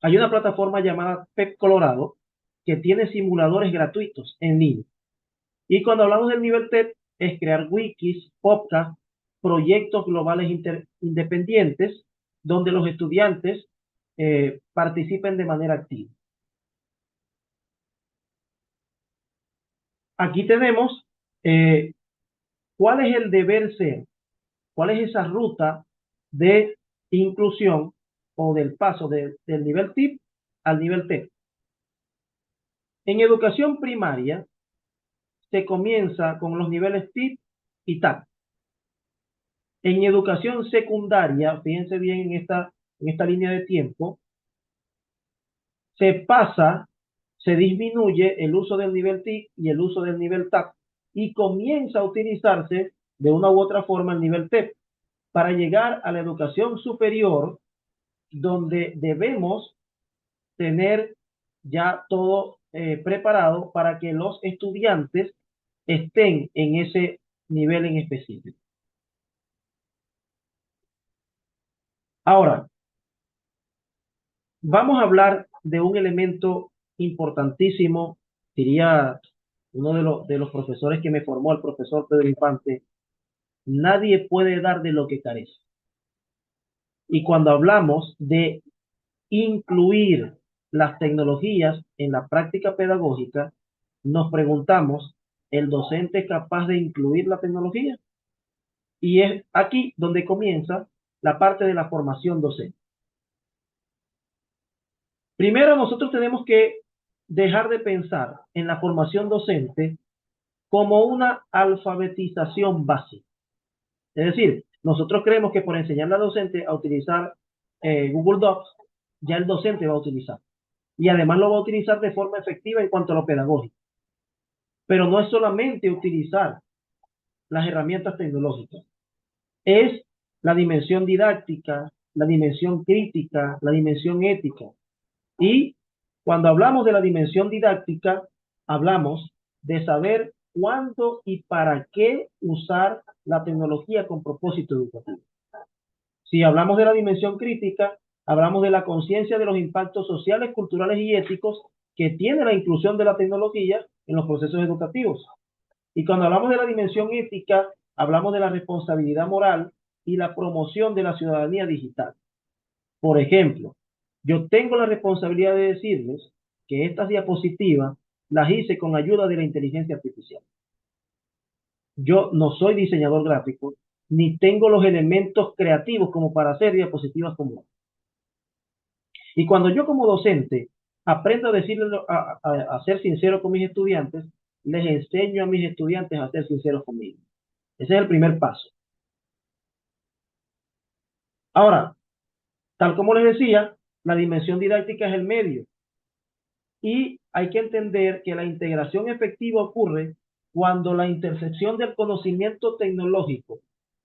C: hay una plataforma llamada PEP Colorado que tiene simuladores gratuitos en línea. Y cuando hablamos del nivel TEP, es crear wikis, podcasts, proyectos globales independientes, donde los estudiantes participen de manera activa. Aquí tenemos cuál es el deber ser, cuál es esa ruta de inclusión o del paso del nivel TIP al nivel TEP. En educación primaria se comienza con los niveles TIP y TAC. En educación secundaria, fíjense bien en esta línea de tiempo, se disminuye el uso del nivel TIC y el uso del nivel TAC, y comienza a utilizarse de una u otra forma el nivel TEP, para llegar a la educación superior, donde debemos tener ya todo preparado para que los estudiantes estén en ese nivel en específico. Ahora, vamos a hablar de un elemento importantísimo, diría uno de los profesores que me formó, el profesor Pedro Infante: nadie puede dar de lo que carece. Y cuando hablamos de incluir las tecnologías en la práctica pedagógica, nos preguntamos, ¿el docente es capaz de incluir la tecnología? Y es aquí donde comienza la parte de la formación docente. Primero, nosotros tenemos que dejar de pensar en la formación docente como una alfabetización básica. Es decir, nosotros creemos que por enseñarle al docente a utilizar Google Docs, ya el docente va a utilizar. Y además lo va a utilizar de forma efectiva en cuanto a lo pedagógico. Pero no es solamente utilizar las herramientas tecnológicas. Es la dimensión didáctica, la dimensión crítica, la dimensión ética. Y cuando hablamos de la dimensión didáctica, hablamos de saber cuándo y para qué usar la tecnología con propósito educativo. Si hablamos de la dimensión crítica, hablamos de la conciencia de los impactos sociales, culturales y éticos que tiene la inclusión de la tecnología en los procesos educativos. Y cuando hablamos de la dimensión ética, hablamos de la responsabilidad moral y la promoción de la ciudadanía digital. Por ejemplo, yo tengo la responsabilidad de decirles que estas diapositivas las hice con ayuda de la inteligencia artificial. Yo no soy diseñador gráfico, ni tengo los elementos creativos como para hacer diapositivas como esta. Y cuando yo como docente aprendo a decirles, a ser sincero con mis estudiantes, les enseño a mis estudiantes a ser sinceros conmigo. Ese es el primer paso. Ahora, tal como les decía, la dimensión didáctica es el medio. Y hay que entender que la integración efectiva ocurre cuando la intersección del conocimiento tecnológico,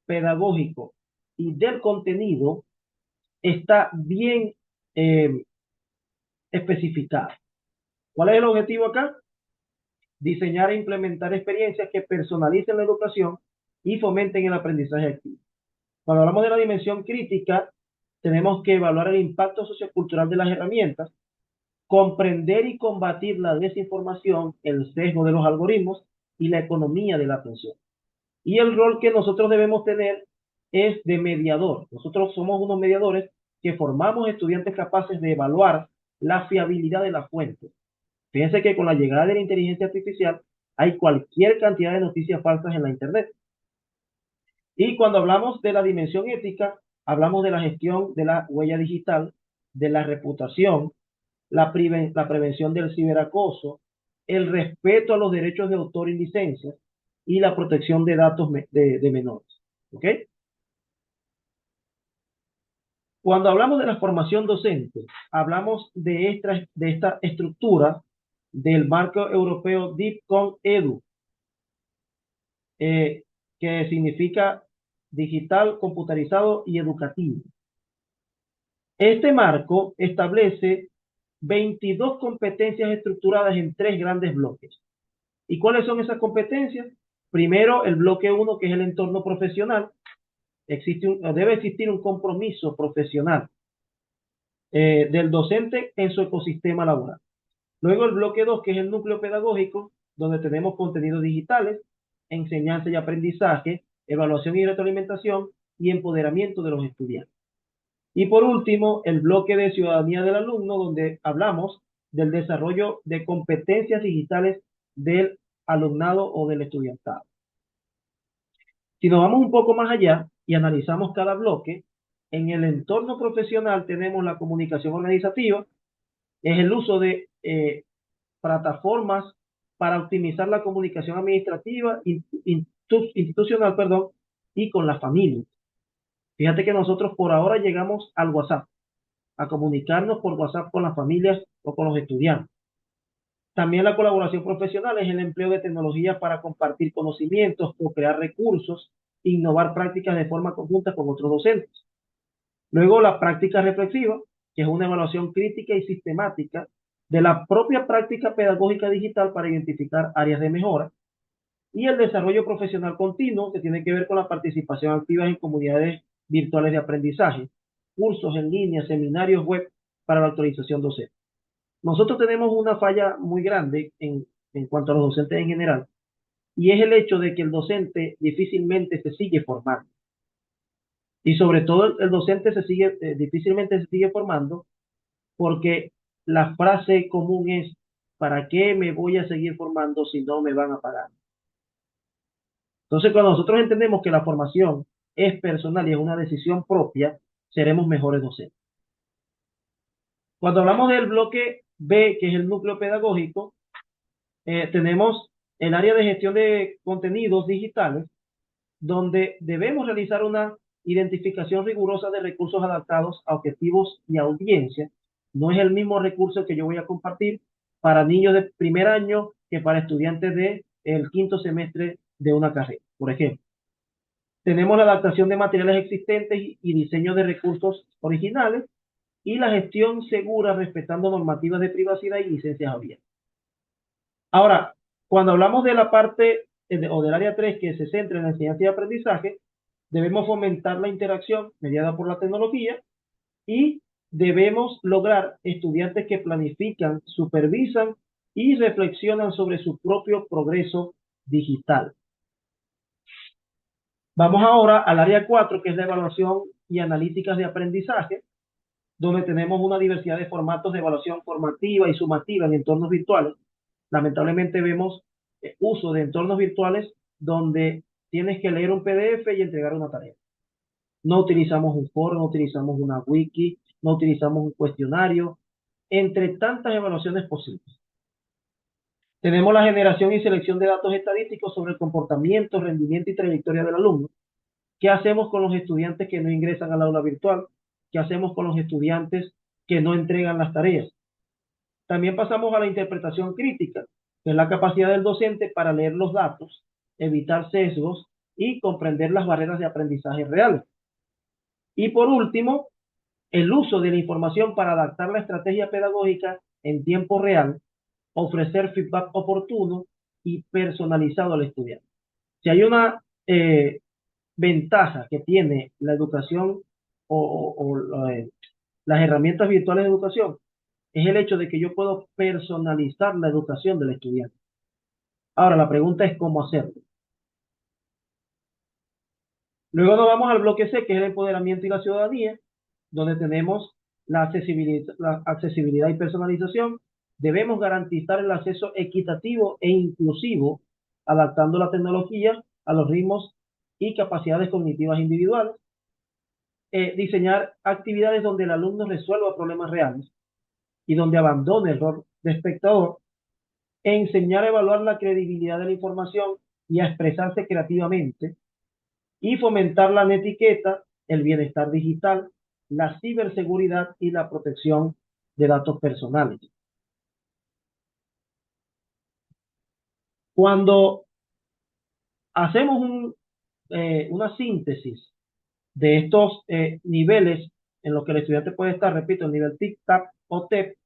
C: pedagógico y del contenido está bien especificada. ¿Cuál es el objetivo acá? Diseñar e implementar experiencias que personalicen la educación y fomenten el aprendizaje activo. Cuando hablamos de la dimensión crítica, tenemos que evaluar el impacto sociocultural de las herramientas, comprender y combatir la desinformación, el sesgo de los algoritmos y la economía de la atención. Y el rol que nosotros debemos tener es de mediador. Nosotros somos unos mediadores que formamos estudiantes capaces de evaluar la fiabilidad de la fuente. Fíjense que con la llegada de la inteligencia artificial hay cualquier cantidad de noticias falsas en la Internet. Y cuando hablamos de la dimensión ética, hablamos de la gestión de la huella digital, de la reputación, la prevención del ciberacoso, el respeto a los derechos de autor y licencias y la protección de datos de menores. ¿Ok? Cuando hablamos de la formación docente, hablamos de esta estructura del marco europeo DIPCON EDU, que significa digital, computarizado y educativo. Este marco establece 22 competencias estructuradas en 3 grandes bloques. ¿Y cuáles son esas competencias? Primero, el bloque 1, que es el entorno profesional. Debe existir un compromiso profesional del docente en su ecosistema laboral. Luego el bloque 2, que es el núcleo pedagógico, donde tenemos contenidos digitales, enseñanza y aprendizaje, evaluación y retroalimentación y empoderamiento de los estudiantes. Y por último, el bloque de ciudadanía del alumno, donde hablamos del desarrollo de competencias digitales del alumnado o del estudiantado. Si nos vamos un poco más allá y analizamos cada bloque, en el entorno profesional tenemos la comunicación organizativa, es el uso de plataformas para optimizar la comunicación administrativa, institucional, y con la familia. Fíjate que nosotros por ahora llegamos al WhatsApp, a comunicarnos por WhatsApp con las familias o con los estudiantes. También la colaboración profesional es el empleo de tecnologías para compartir conocimientos, o crear recursos, innovar prácticas de forma conjunta con otros docentes. Luego la práctica reflexiva, que es una evaluación crítica y sistemática de la propia práctica pedagógica digital para identificar áreas de mejora. Y el desarrollo profesional continuo, que tiene que ver con la participación activa en comunidades virtuales de aprendizaje, cursos en línea, seminarios web para la actualización docente. Nosotros tenemos una falla muy grande en cuanto a los docentes en general, y es el hecho de que el docente difícilmente se sigue formando. Y sobre todo el docente difícilmente se sigue formando porque la frase común es: ¿para qué me voy a seguir formando si no me van a pagar? Entonces, cuando nosotros entendemos que la formación es personal y es una decisión propia, seremos mejores docentes. Cuando hablamos del bloque B, que es el núcleo pedagógico, tenemos el área de gestión de contenidos digitales, donde debemos realizar una identificación rigurosa de recursos adaptados a objetivos y audiencia. No es el mismo recurso que yo voy a compartir para niños de primer año que para estudiantes del quinto semestre de una carrera, por ejemplo. Tenemos la adaptación de materiales existentes y diseño de recursos originales, y la gestión segura respetando normativas de privacidad y licencias abiertas. Ahora, Cuando hablamos de la parte o del área 3 que se centra en la enseñanza y aprendizaje, debemos fomentar la interacción mediada por la tecnología y debemos lograr estudiantes que planifican, supervisan y reflexionan sobre su propio progreso digital. Vamos ahora al área 4, que es la evaluación y analíticas de aprendizaje, donde tenemos una diversidad de formatos de evaluación formativa y sumativa en entornos virtuales. Lamentablemente vemos uso de entornos virtuales donde tienes que leer un PDF y entregar una tarea. No utilizamos un foro, no utilizamos una wiki, no utilizamos un cuestionario, entre tantas evaluaciones posibles. Tenemos la generación y selección de datos estadísticos sobre el comportamiento, rendimiento y trayectoria del alumno. ¿Qué hacemos con los estudiantes que no ingresan al aula virtual? ¿Qué hacemos con los estudiantes que no entregan las tareas? También pasamos a la interpretación crítica, que es la capacidad del docente para leer los datos, evitar sesgos y comprender las barreras de aprendizaje reales. Y por último, el uso de la información para adaptar la estrategia pedagógica en tiempo real, ofrecer feedback oportuno y personalizado al estudiante. Si hay una ventaja que tiene la educación las herramientas virtuales de educación, es el hecho de que yo puedo personalizar la educación del estudiante. Ahora, la pregunta es cómo hacerlo. Luego nos vamos al bloque C, que es el empoderamiento y la ciudadanía, donde tenemos la accesibilidad y personalización. Debemos garantizar el acceso equitativo e inclusivo, adaptando la tecnología a los ritmos y capacidades cognitivas individuales. Diseñar actividades donde el alumno resuelva problemas reales y donde abandone el rol de espectador. Enseñar a evaluar la credibilidad de la información y a expresarse creativamente. Y fomentar la netiqueta, el bienestar digital, la ciberseguridad y la protección de datos personales. Cuando hacemos una síntesis de estos niveles en los que el estudiante puede estar, repito, el nivel TIC, TAP o TEP,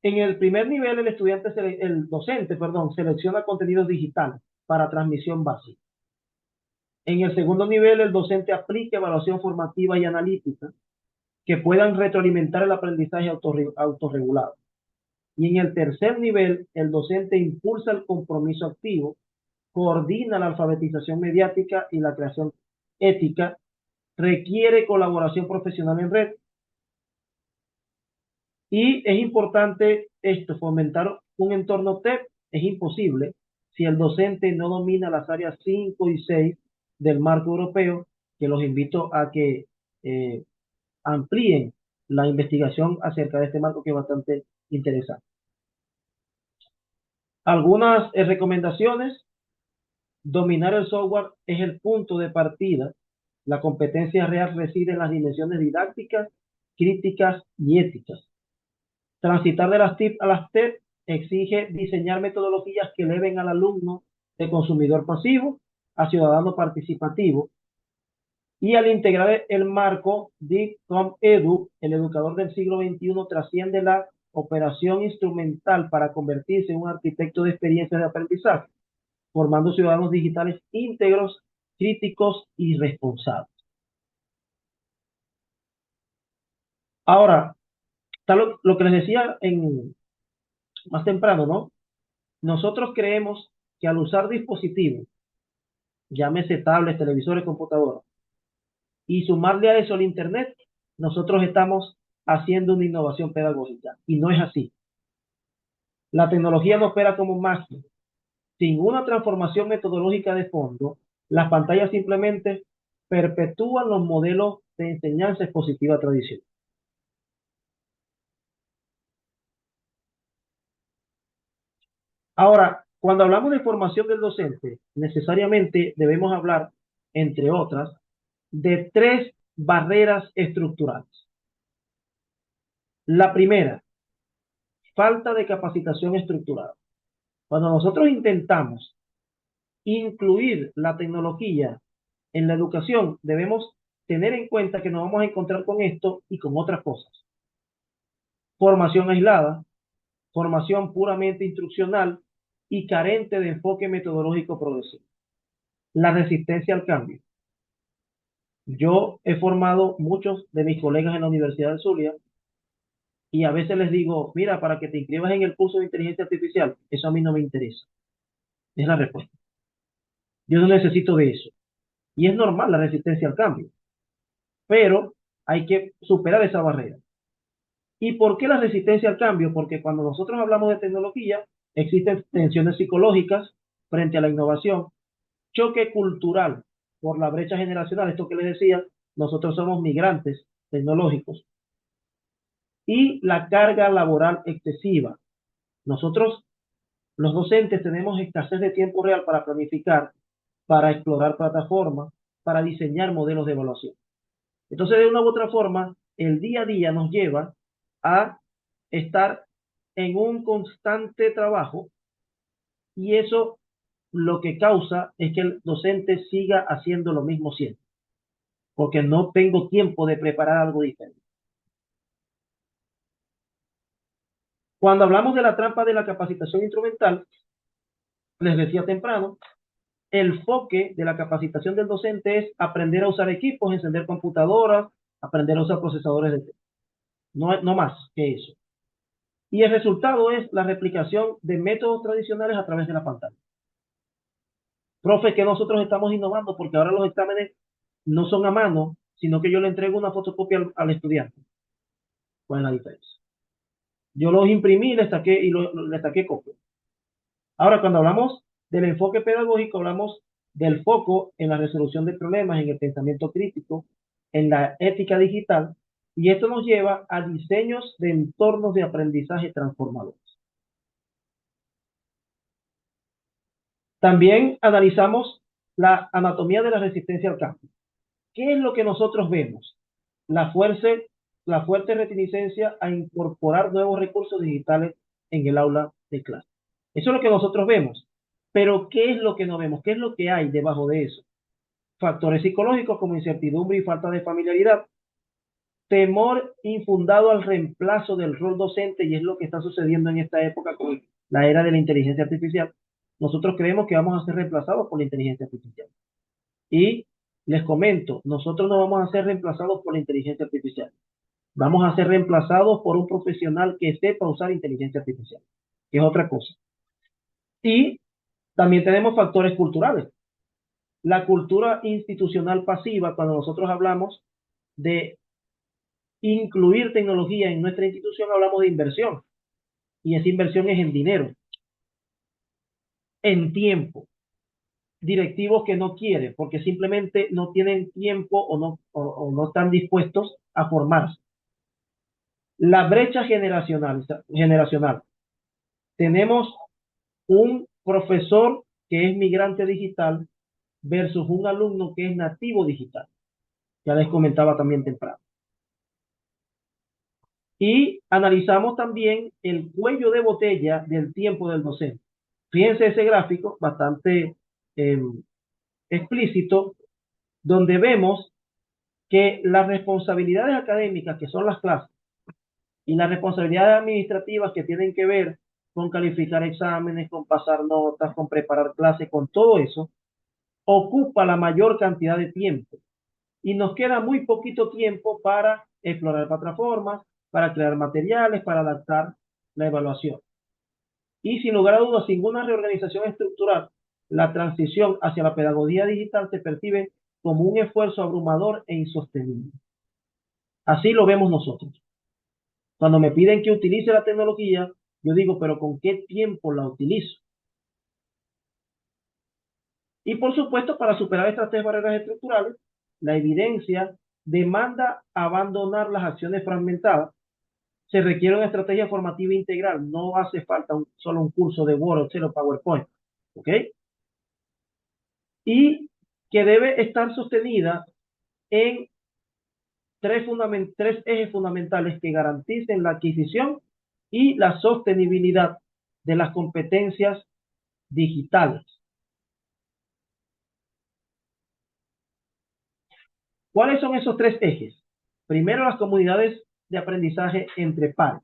C: en el primer nivel el docente selecciona contenidos digitales para transmisión básica. En el segundo nivel, el docente aplica evaluación formativa y analítica que puedan retroalimentar el aprendizaje autorregulado. Y en el tercer nivel, el docente impulsa el compromiso activo, coordina la alfabetización mediática y la creación ética, requiere colaboración profesional en red. Y es importante fomentar un entorno TEP. Es imposible si el docente no domina las áreas 5 y 6 del marco europeo, que los invito a que amplíen la investigación acerca de este marco, que es bastante interesante. Algunas recomendaciones. Dominar el software es el punto de partida. La competencia real reside en las dimensiones didácticas, críticas y éticas. Transitar de las TIC a las TEP exige diseñar metodologías que eleven al alumno de consumidor pasivo a ciudadano participativo. Y al integrar el marco DIC-COM-EDU, el educador del siglo XXI trasciende la operación instrumental para convertirse en un arquitecto de experiencias de aprendizaje, formando ciudadanos digitales íntegros, críticos y responsables. Ahora, está lo que les decía más temprano, ¿no? Nosotros creemos que al usar dispositivos, llámese tablets, televisores, computadoras, y sumarle a eso el Internet, nosotros estamos haciendo una innovación pedagógica. Y no es así. La tecnología no opera como máquina. Sin una transformación metodológica de fondo, las pantallas simplemente perpetúan los modelos de enseñanza expositiva tradicional. Ahora, cuando hablamos de formación del docente, necesariamente debemos hablar, entre otras, de 3 barreras estructurales. La primera, falta de capacitación estructurada. Cuando nosotros intentamos incluir la tecnología en la educación, debemos tener en cuenta que nos vamos a encontrar con esto y con otras cosas. Formación aislada, formación puramente instruccional, y carente de enfoque metodológico progresivo. La resistencia al cambio. Yo he formado muchos de mis colegas en la Universidad del Zulia y a veces les digo, mira, para que te inscribas en el curso de inteligencia artificial, eso a mí no me interesa. Es la respuesta. Yo no necesito de eso. Y es normal la resistencia al cambio, pero hay que superar esa barrera. ¿Y por qué la resistencia al cambio? Porque cuando nosotros hablamos de tecnología, existen tensiones psicológicas frente a la innovación, choque cultural por la brecha generacional, esto que les decía, nosotros somos migrantes tecnológicos, y la carga laboral excesiva. Nosotros, los docentes, tenemos escasez de tiempo real para planificar, para explorar plataformas, para diseñar modelos de evaluación. Entonces, de una u otra forma, el día a día nos lleva a estar en un constante trabajo y eso lo que causa es que el docente siga haciendo lo mismo siempre, porque no tengo tiempo de preparar algo diferente. Cuando hablamos de la trampa de la capacitación instrumental, les decía temprano, el enfoque de la capacitación del docente es aprender a usar equipos, encender computadoras, aprender a usar procesadores de texto. No más que eso. Y el resultado es la replicación de métodos tradicionales a través de la pantalla. Profe, que nosotros estamos innovando porque ahora los exámenes no son a mano, sino que yo le entrego una fotocopia al estudiante. ¿Cuál es la diferencia? Yo los imprimí le saqué copia. Ahora, cuando hablamos del enfoque pedagógico, hablamos del foco en la resolución de problemas, en el pensamiento crítico, en la ética digital, y esto nos lleva a diseños de entornos de aprendizaje transformadores. También analizamos la anatomía de la resistencia al cambio. ¿Qué es lo que nosotros vemos? La fuerte reticencia a incorporar nuevos recursos digitales en el aula de clase. Eso es lo que nosotros vemos. Pero ¿qué es lo que no vemos? ¿Qué es lo que hay debajo de eso? Factores psicológicos como incertidumbre y falta de familiaridad. Temor infundado al reemplazo del rol docente, y es lo que está sucediendo en esta época con la era de la inteligencia artificial. Nosotros creemos que vamos a ser reemplazados por la inteligencia artificial. Y les comento, nosotros no vamos a ser reemplazados por la inteligencia artificial. Vamos a ser reemplazados por un profesional que sepa usar inteligencia artificial, que es otra cosa. Y también tenemos factores culturales. La cultura institucional pasiva, cuando nosotros hablamos de incluir tecnología en nuestra institución, hablamos de inversión. Y esa inversión es en dinero, en tiempo. Directivos que no quieren porque simplemente no tienen tiempo o no están dispuestos a formarse. La brecha generacional. Tenemos un profesor que es migrante digital versus un alumno que es nativo digital. Ya les comentaba también temprano. Y analizamos también el cuello de botella del tiempo del docente. Fíjense ese gráfico bastante explícito, donde vemos que las responsabilidades académicas, que son las clases, y las responsabilidades administrativas que tienen que ver con calificar exámenes, con pasar notas, con preparar clases, con todo eso, ocupa la mayor cantidad de tiempo. Y nos queda muy poquito tiempo para explorar plataformas, para crear materiales, para adaptar la evaluación. Y sin lugar a dudas, sin una reorganización estructural, la transición hacia la pedagogía digital se percibe como un esfuerzo abrumador e insostenible. Así lo vemos nosotros. Cuando me piden que utilice la tecnología, yo digo, pero ¿con qué tiempo la utilizo? Y por supuesto, para superar estas tres barreras estructurales, la evidencia demanda abandonar las acciones fragmentadas. Se requiere una estrategia formativa integral. No hace falta solo un curso de Word, Excel o PowerPoint. ¿Ok? Y que debe estar sostenida en tres ejes fundamentales que garanticen la adquisición y la sostenibilidad de las competencias digitales. ¿Cuáles son esos tres ejes? Primero, las comunidades de aprendizaje entre pares,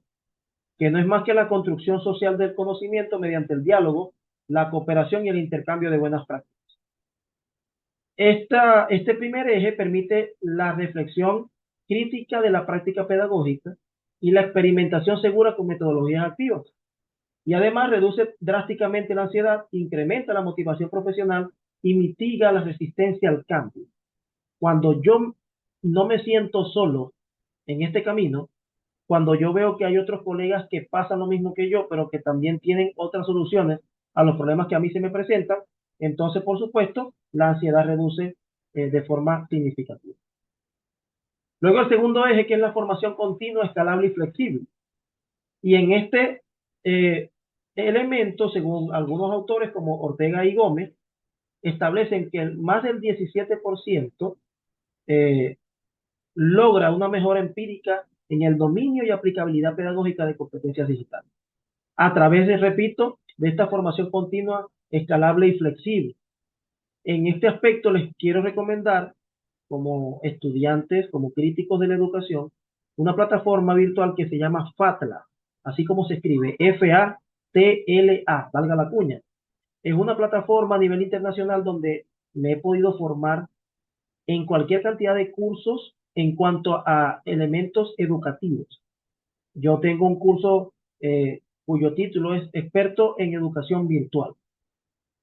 C: que no es más que la construcción social del conocimiento mediante el diálogo la cooperación y el intercambio de buenas prácticas. Este primer eje permite la reflexión crítica de la práctica pedagógica y la experimentación segura con metodologías activas. Y además reduce drásticamente la ansiedad, incrementa la motivación profesional y mitiga la resistencia al cambio. Cuando yo no me siento solo en este camino, cuando yo veo que hay otros colegas que pasan lo mismo que yo, pero que también tienen otras soluciones a los problemas que a mí se me presentan, entonces, por supuesto, la ansiedad reduce de forma significativa. Luego el segundo eje, que es la formación continua, escalable y flexible. Y en este elemento, según algunos autores como Ortega y Gómez, establecen que más del 17% logra una mejora empírica en el dominio y aplicabilidad pedagógica de competencias digitales. A través de, repito, de esta formación continua, escalable y flexible. En este aspecto les quiero recomendar, como estudiantes, como críticos de la educación, una plataforma virtual que se llama FATLA, así como se escribe, FATLA, valga la cuña. Es una plataforma a nivel internacional donde me he podido formar en cualquier cantidad de cursos en cuanto a elementos educativos. Yo tengo un curso cuyo título es Experto en Educación Virtual.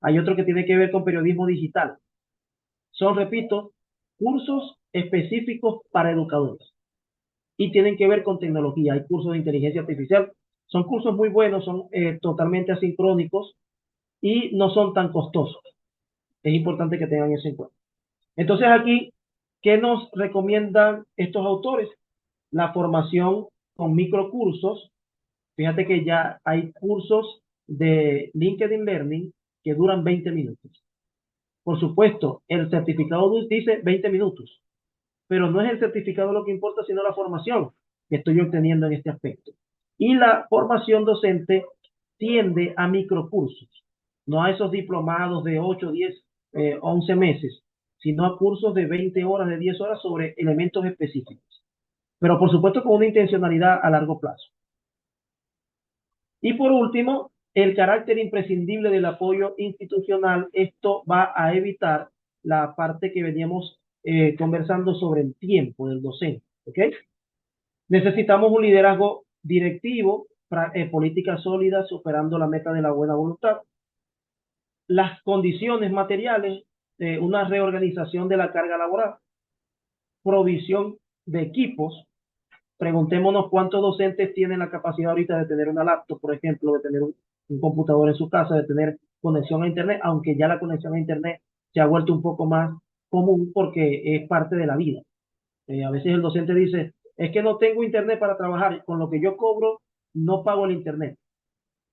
C: Hay otro que tiene que ver con periodismo digital. Son, repito, cursos específicos para educadores y tienen que ver con tecnología. Hay cursos de inteligencia artificial. Son cursos muy buenos, son totalmente asincrónicos y no son tan costosos. Es importante que tengan eso en cuenta. Entonces aquí, ¿qué nos recomiendan estos autores? La formación con microcursos. Fíjate que ya hay cursos de LinkedIn Learning que duran 20 minutos. Por supuesto, el certificado dice 20 minutos, pero no es el certificado lo que importa, sino la formación que estoy obteniendo en este aspecto. Y la formación docente tiende a microcursos, no a esos diplomados de 8, 10, 11 meses, sino a cursos de 20 horas, de 10 horas sobre elementos específicos. Pero por supuesto con una intencionalidad a largo plazo. Y por último, el carácter imprescindible del apoyo institucional. Esto va a evitar la parte que veníamos conversando sobre el tiempo del docente. ¿Ok? Necesitamos un liderazgo directivo, políticas sólidas, superando la meta de la buena voluntad. Las condiciones materiales, una reorganización de la carga laboral, provisión de equipos. Preguntémonos cuántos docentes tienen la capacidad ahorita de tener una laptop, por ejemplo, de tener un computador en su casa, de tener conexión a Internet, aunque ya la conexión a Internet se ha vuelto un poco más común porque es parte de la vida. A veces el docente dice, es que no tengo Internet para trabajar, con lo que yo cobro no pago el Internet.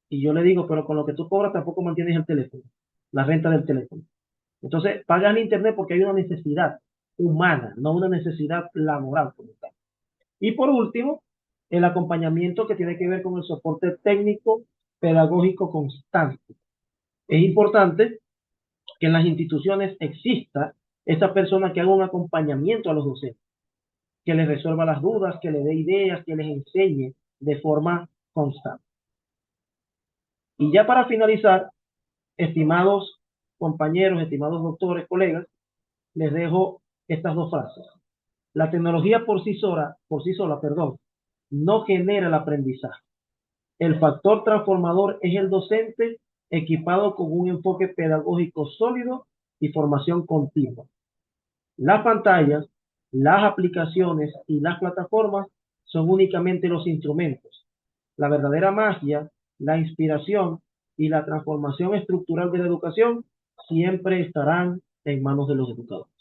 C: Y yo le digo, pero con lo que tú cobras tampoco mantienes el teléfono, la renta del teléfono. Entonces, pagan Internet porque hay una necesidad humana, no una necesidad laboral como tal. Y por último, el acompañamiento que tiene que ver con el soporte técnico pedagógico constante. Es importante que en las instituciones exista esa persona que haga un acompañamiento a los docentes, que les resuelva las dudas, que les dé ideas, que les enseñe de forma constante. Y ya para finalizar, estimados compañeros, estimados doctores, colegas, les dejo estas dos frases. La tecnología por sí sola, no genera el aprendizaje. El factor transformador es el docente equipado con un enfoque pedagógico sólido y formación continua. Las pantallas, las aplicaciones y las plataformas son únicamente los instrumentos. La verdadera magia, la inspiración y la transformación estructural de la educación siempre estarán en manos de los educadores.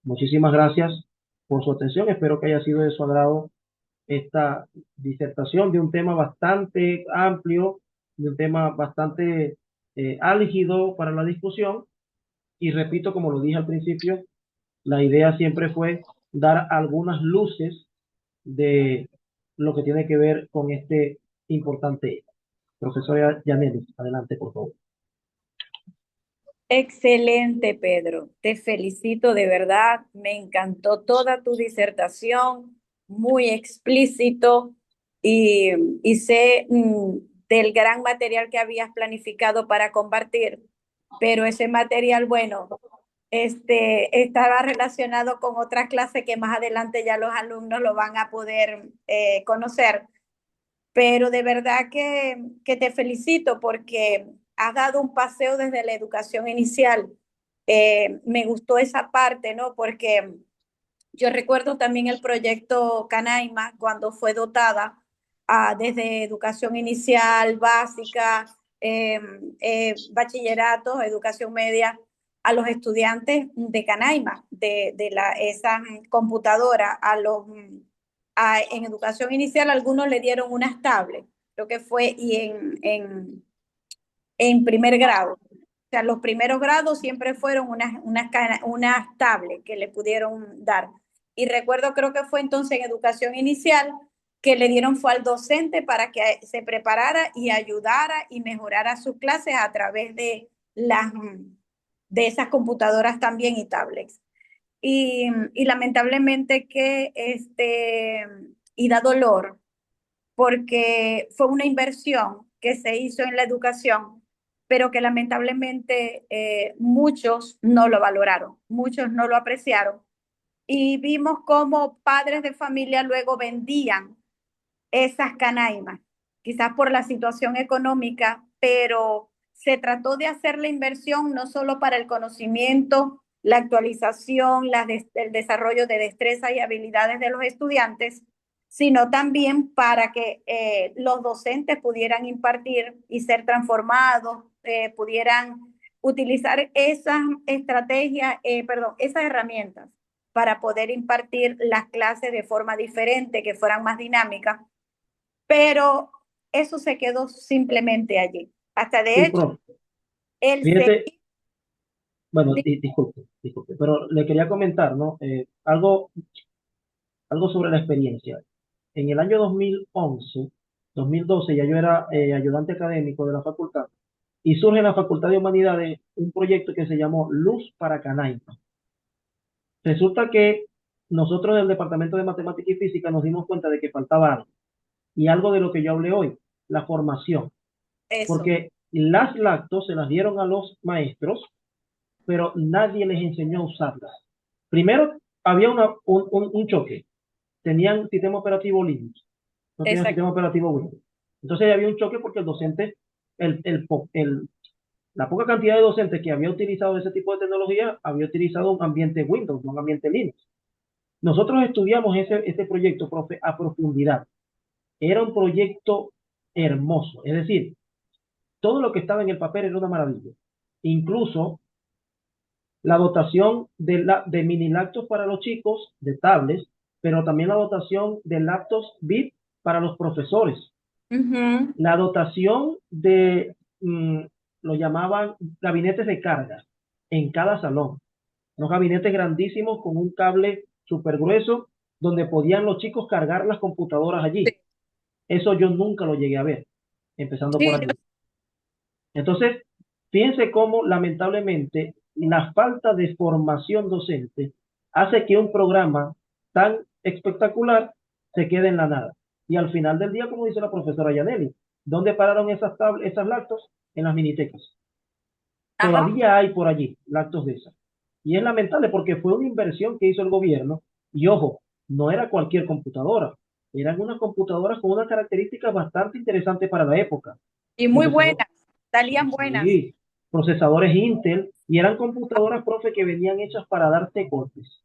C: Muchísimas gracias por su atención. Espero que haya sido de su agrado esta disertación de un tema bastante amplio, de un tema bastante álgido para la discusión. Y repito, como lo dije al principio, la idea siempre fue dar algunas luces de lo que tiene que ver con este importante. Profesora Yanelis, adelante, por favor.
A: Excelente, Pedro. Te felicito de verdad. Me encantó toda tu disertación, muy explícito y sé del gran material que habías planificado para compartir, pero ese material, bueno, estaba relacionado con otras clases que más adelante ya los alumnos lo van a poder conocer. Pero de verdad que te felicito porque has dado un paseo desde la educación inicial. Me gustó esa parte, ¿no? Porque yo recuerdo también el proyecto Canaima cuando fue dotada desde educación inicial, básica, bachillerato, educación media, a los estudiantes de Canaima, esa computadora, en educación inicial algunos le dieron unas tablets, creo que fue, y en primer grado. O sea, los primeros grados siempre fueron unas tablets que le pudieron dar. Y recuerdo, creo que fue entonces en educación inicial, que le dieron fue al docente para que se preparara y ayudara y mejorara sus clases a través de esas computadoras también y tablets. Y lamentablemente y da dolor, porque fue una inversión que se hizo en la educación, pero que lamentablemente muchos no lo valoraron, muchos no lo apreciaron. Y vimos cómo padres de familia luego vendían esas canaimas, quizás por la situación económica, pero se trató de hacer la inversión no solo para el conocimiento, la actualización, el desarrollo de destrezas y habilidades de los estudiantes, sino también para que los docentes pudieran impartir y ser transformados, pudieran utilizar esas estrategias, perdón, esas herramientas para poder impartir las clases de forma diferente, que fueran más dinámicas, pero eso se quedó simplemente allí. Hasta de
C: Sí,
A: hecho,
C: profe.
A: el
C: Fíjate,
A: seguir,
C: bueno, disculpe, pero le quería comentar, ¿no? Algo sobre la experiencia. En el año 2011, 2012, ya yo era ayudante académico de la facultad y surge en la Facultad de Humanidades un proyecto que se llamó Luz para Canaima. Resulta que nosotros del Departamento de Matemática y Física nos dimos cuenta de que faltaba algo, y algo de lo que yo hablé hoy, la formación,
A: eso,
C: porque las lactos se las dieron a los maestros, pero nadie les enseñó a usarlas. Primero, había un choque. Tenían sistema operativo Linux, no tenían
A: exacto.
C: sistema operativo Windows. Entonces había un choque porque el docente, el, el, el, la poca cantidad de docentes que había utilizado ese tipo de tecnología, había utilizado un ambiente Windows, no un ambiente Linux. Nosotros estudiamos este proyecto, profe, a profundidad. Era un proyecto hermoso, es decir, todo lo que estaba en el papel era una maravilla. Incluso la dotación de mini lactos para los chicos, de tablets, pero también la dotación de laptops VIP para los profesores.
A: Ujú.
C: La dotación de, lo llamaban gabinetes de carga en cada salón. Unos gabinetes grandísimos con un cable súper grueso donde podían los chicos cargar las computadoras allí. Eso yo nunca lo llegué a ver, empezando por
A: Sí,
C: allí. Entonces, fíjense cómo lamentablemente la falta de formación docente hace que un programa tan espectacular se quede en la nada. Y al final del día, como dice la profesora Yaneli, ¿dónde pararon esas lactos? En las minitecas.
A: ajá.
C: Todavía hay por allí lactos de esas. Y es lamentable porque fue una inversión que hizo el gobierno. Y ojo, no era cualquier computadora. Eran unas computadoras con unas características bastante interesantes para la época.
A: Y muy
C: Procesador,
A: buenas, salían buenas.
C: sí, procesadores Intel, y eran computadoras, profe, que venían hechas para darte golpes.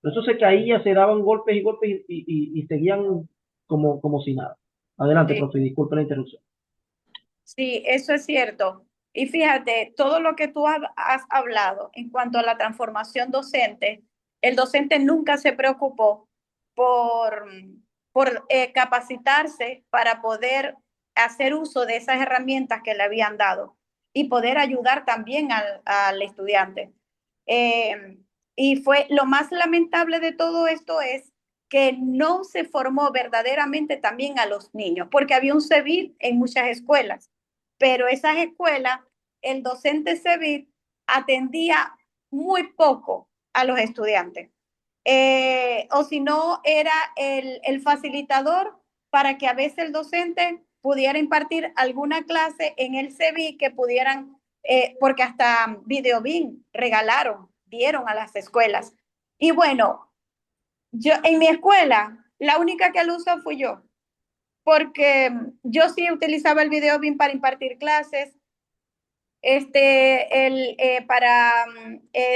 C: Eso se caía, se daban golpes y golpes y seguían como si nada. Adelante,
A: Sí,
C: profe, disculpe la interrupción.
A: sí, eso es cierto. Y fíjate, todo lo que tú has hablado en cuanto a la transformación docente, el docente nunca se preocupó por, por capacitarse para poder hacer uso de esas herramientas que le habían dado y poder ayudar también al estudiante. Eh, y fue lo más lamentable de todo esto es que no se formó verdaderamente también a los niños, porque había un CEBIT en muchas escuelas, pero esas escuelas, el docente CEBIT atendía muy poco a los estudiantes. O si no, era el facilitador para que a veces el docente pudiera impartir alguna clase en el CEBI que pudieran, porque hasta VideoBeam dieron a las escuelas. Y bueno, yo en mi escuela, la única que lo usó fui yo, porque yo sí utilizaba el VideoBeam para impartir clases, para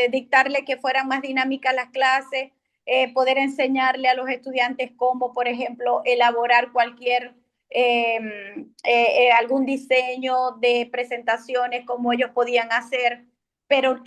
A: dictarle que fueran más dinámicas las clases, poder enseñarle a los estudiantes cómo, por ejemplo, elaborar algún diseño de presentaciones, cómo ellos podían hacer, pero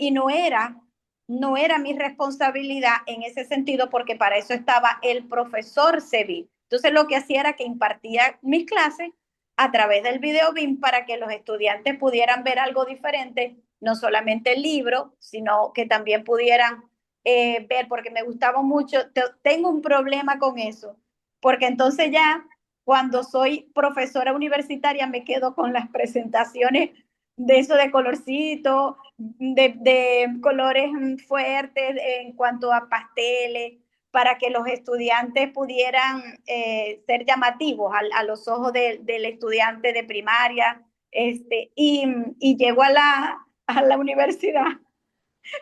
A: no era mi responsabilidad en ese sentido, porque para eso estaba el profesor Sevi. Entonces lo que hacía era que impartía mis clases a través del video BIM para que los estudiantes pudieran ver algo diferente, no solamente el libro, sino que también pudieran ver, porque me gustaba mucho. Tengo un problema con eso, porque entonces ya cuando soy profesora universitaria me quedo con las presentaciones de eso de colorcito, de colores fuertes en cuanto a pasteles, para que los estudiantes pudieran ser llamativos a los ojos del estudiante de primaria. Y llego a la universidad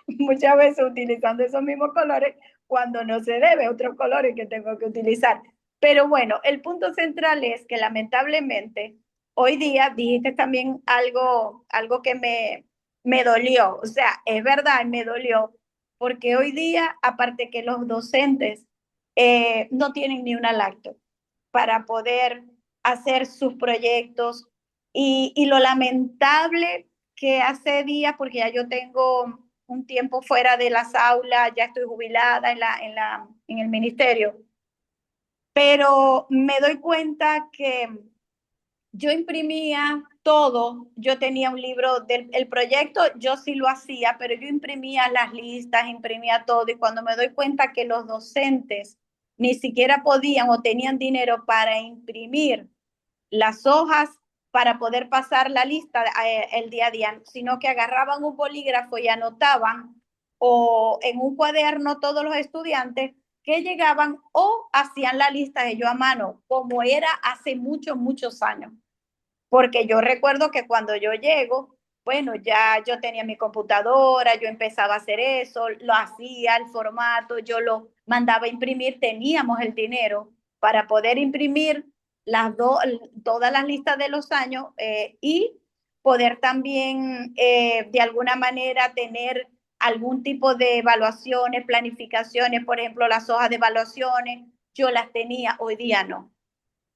A: muchas veces utilizando esos mismos colores cuando no se debe, otros colores que tengo que utilizar. Pero bueno, el punto central es que lamentablemente hoy día dijiste también algo que me dolió. O sea, es verdad, me dolió, porque hoy día, aparte que los docentes no tienen ni una laptop para poder hacer sus proyectos, y lo lamentable que hace días, porque ya yo tengo un tiempo fuera de las aulas, ya estoy jubilada en el ministerio, pero me doy cuenta que yo imprimía todo. Yo tenía un libro del el proyecto, yo sí lo hacía, pero yo imprimía las listas, imprimía todo, y cuando me doy cuenta que los docentes ni siquiera podían o tenían dinero para imprimir las hojas para poder pasar la lista el día a día, sino que agarraban un bolígrafo y anotaban, o en un cuaderno todos los estudiantes que llegaban, o hacían la lista ellos a mano, como era hace muchos, muchos años. Porque yo recuerdo que cuando yo llego, bueno, ya yo tenía mi computadora, yo empezaba a hacer eso, lo hacía, el formato, yo lo mandaba a imprimir, teníamos el dinero para poder imprimir todas las listas de los años, y poder también de alguna manera tener algún tipo de evaluaciones, planificaciones. Por ejemplo, las hojas de evaluaciones, yo las tenía, hoy día no.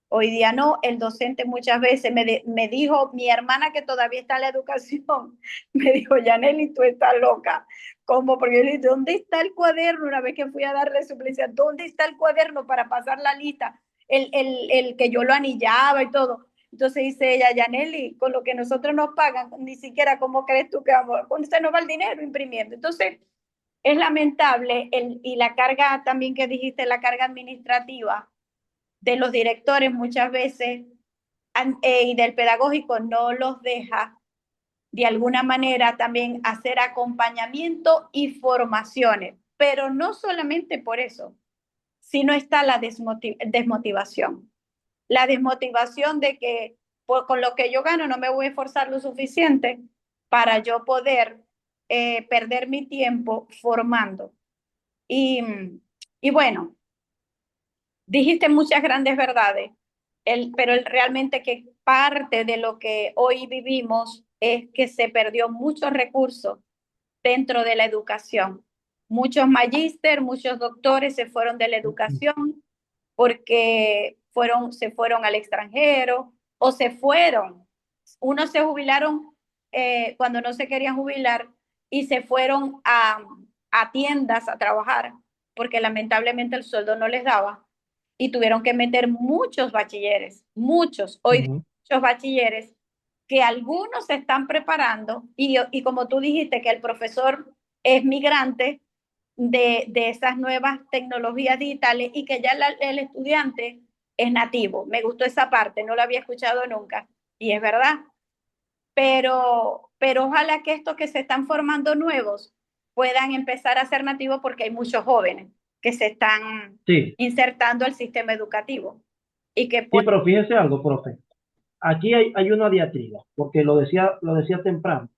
A: Hoy día no. El docente muchas veces me dijo, mi hermana que todavía está en la educación, me dijo: Yaneli, tú estás loca. ¿Cómo? Porque yo le dije: ¿dónde está el cuaderno? Una vez que fui a darle suplencia, ¿dónde está el cuaderno para pasar la lista? El que yo lo anillaba y todo. Entonces dice ella: Yaneli, con lo que nosotros nos pagan, ni siquiera, ¿cómo crees tú que vamos? ¿Dónde se nos va el dinero imprimiendo? Entonces, es lamentable, y la carga también que dijiste, la carga administrativa de los directores muchas veces, y del pedagógico, no los deja de alguna manera también hacer acompañamiento y formaciones. Pero no solamente por eso, sino está la desmotivación. La desmotivación de que con lo que yo gano no me voy a esforzar lo suficiente para yo poder perder mi tiempo formando. Y, y bueno, dijiste muchas grandes verdades, pero realmente que parte de lo que hoy vivimos es que se perdió muchos recursos dentro de la educación. Muchos magíster, muchos doctores se fueron de la educación porque se fueron al extranjero, o se fueron. Unos se jubilaron cuando no se querían jubilar, y se fueron a tiendas a trabajar porque lamentablemente el sueldo no les daba, y tuvieron que meter muchos bachilleres, muchos, hoy muchos bachilleres, que algunos se están preparando, y como tú dijiste que el profesor es migrante de esas nuevas tecnologías digitales, y que ya el estudiante es nativo. Me gustó esa parte, no lo había escuchado nunca, y es verdad. Pero ojalá que estos que se están formando nuevos puedan empezar a ser nativos, porque hay muchos jóvenes que se están
C: Sí,
A: insertando al sistema educativo y que
C: sí, pero fíjese algo, profe. aquí hay una diatriba, porque lo decía temprano.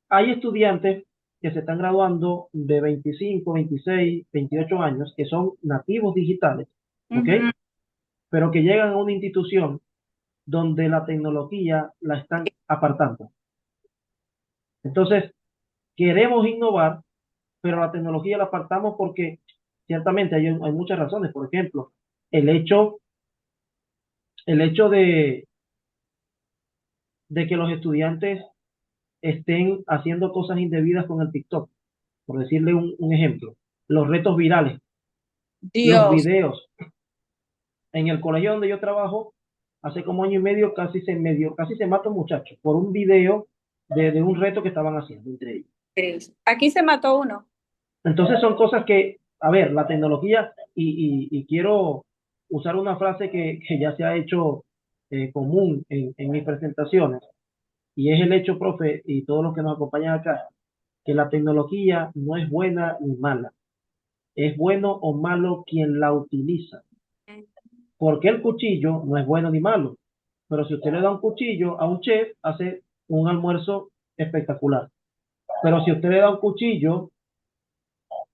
C: Hay estudiantes que se están graduando de 25, 26, 28 años, que son nativos digitales, ¿ok?
A: Ujú.
C: Pero que llegan a una institución donde la tecnología la están apartando. Entonces, queremos innovar, pero la tecnología la apartamos porque ciertamente hay muchas razones. Por ejemplo, el hecho, el hecho de que los estudiantes estén haciendo cosas indebidas con el TikTok, por decirle un ejemplo, los retos virales, los
A: Dios.
C: videos. En el colegio donde yo trabajo, hace como año y medio casi se mata un muchacho por un video de un reto que estaban haciendo entre ellos.
A: Aquí se mató uno.
C: Entonces son cosas que, a ver, la tecnología, y quiero usar una frase que ya se ha hecho común en mis presentaciones, y es el hecho, profe, y todos los que nos acompañan acá, que la tecnología no es buena ni mala, es bueno o malo quien la utiliza. Porque el cuchillo no es bueno ni malo, pero si usted le da un cuchillo a un chef, hace un almuerzo espectacular. Pero si usted le da un cuchillo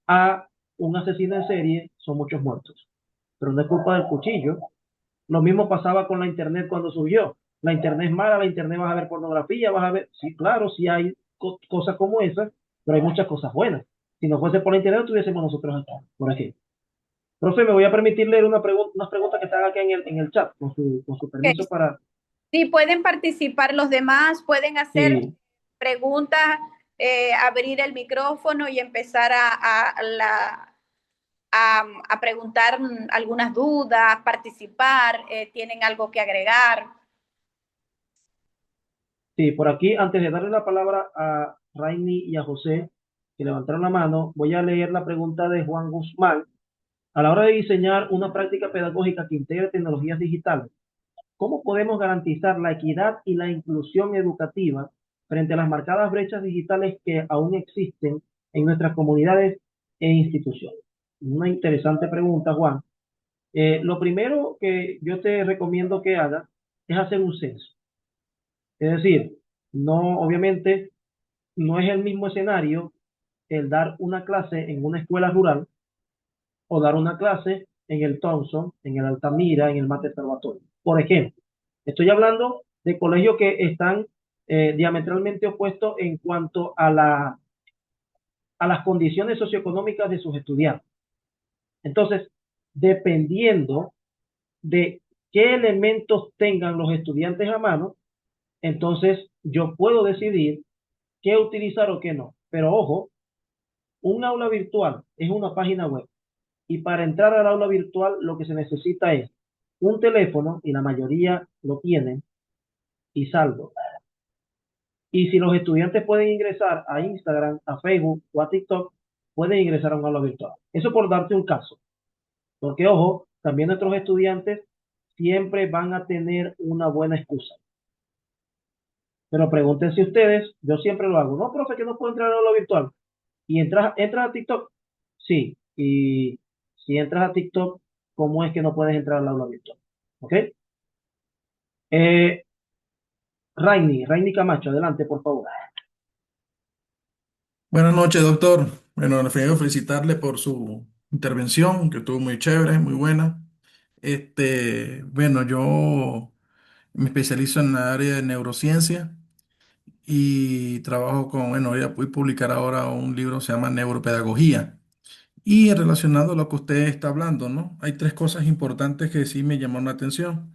C: a un asesino en serie, son muchos muertos. Pero no es culpa del cuchillo. Lo mismo pasaba con la internet cuando surgió. La internet es mala, la internet vas a ver pornografía, vas a ver, sí, claro, sí hay cosas como esas, pero hay muchas cosas buenas. Si no fuese por la internet, tuviésemos nosotros acá, por ejemplo. Profe, me voy a permitir leer unas preguntas que están acá en el chat, con su permiso
A: Ok.
C: para...
A: Sí, pueden participar los demás, pueden hacer
C: Sí,
A: preguntas, abrir el micrófono y empezar a preguntar algunas dudas, participar, tienen algo que agregar.
C: sí, por aquí, antes de darle la palabra a Rainy y a José, que levantaron la mano, voy a leer la pregunta de Juan Guzmán. A la hora de diseñar una práctica pedagógica que integre tecnologías digitales, ¿cómo podemos garantizar la equidad y la inclusión educativa frente a las marcadas brechas digitales que aún existen en nuestras comunidades e instituciones? Una interesante pregunta, Juan. Lo primero que yo te recomiendo que hagas es hacer un censo. Es decir, no, obviamente, no es el mismo escenario el dar una clase en una escuela rural o dar una clase en el Thompson, en el Altamira, en el Mate Salvatorio. Por ejemplo, estoy hablando de colegios que están diametralmente opuestos en cuanto a las condiciones socioeconómicas de sus estudiantes. Entonces, dependiendo de qué elementos tengan los estudiantes a mano, entonces yo puedo decidir qué utilizar o qué no. Pero ojo, un aula virtual es una página web y para entrar al aula virtual lo que se necesita es un teléfono y la mayoría lo tienen y saldo. Y si los estudiantes pueden ingresar a Instagram, a Facebook o a TikTok, pueden ingresar a un aula virtual. Eso por darte un caso. Porque ojo, también nuestros estudiantes siempre van a tener una buena excusa. Pero pregúntense ustedes, yo siempre lo hago. No, profe, que no puedo entrar al aula virtual. ¿Y entras a TikTok? Sí. Y si entras a TikTok, ¿cómo es que no puedes entrar al aula virtual? ¿Ok? Eh, Rainy Camacho, adelante, por favor.
D: Buenas noches, doctor. Bueno, le quiero felicitarle por su intervención, que estuvo muy chévere, muy buena. Bueno, yo me especializo en la área de neurociencia y trabajo con, bueno, voy a publicar ahora un libro que se llama Neuropedagogía. Y relacionado a lo que usted está hablando, ¿no? Hay tres cosas importantes que sí me llamaron la atención.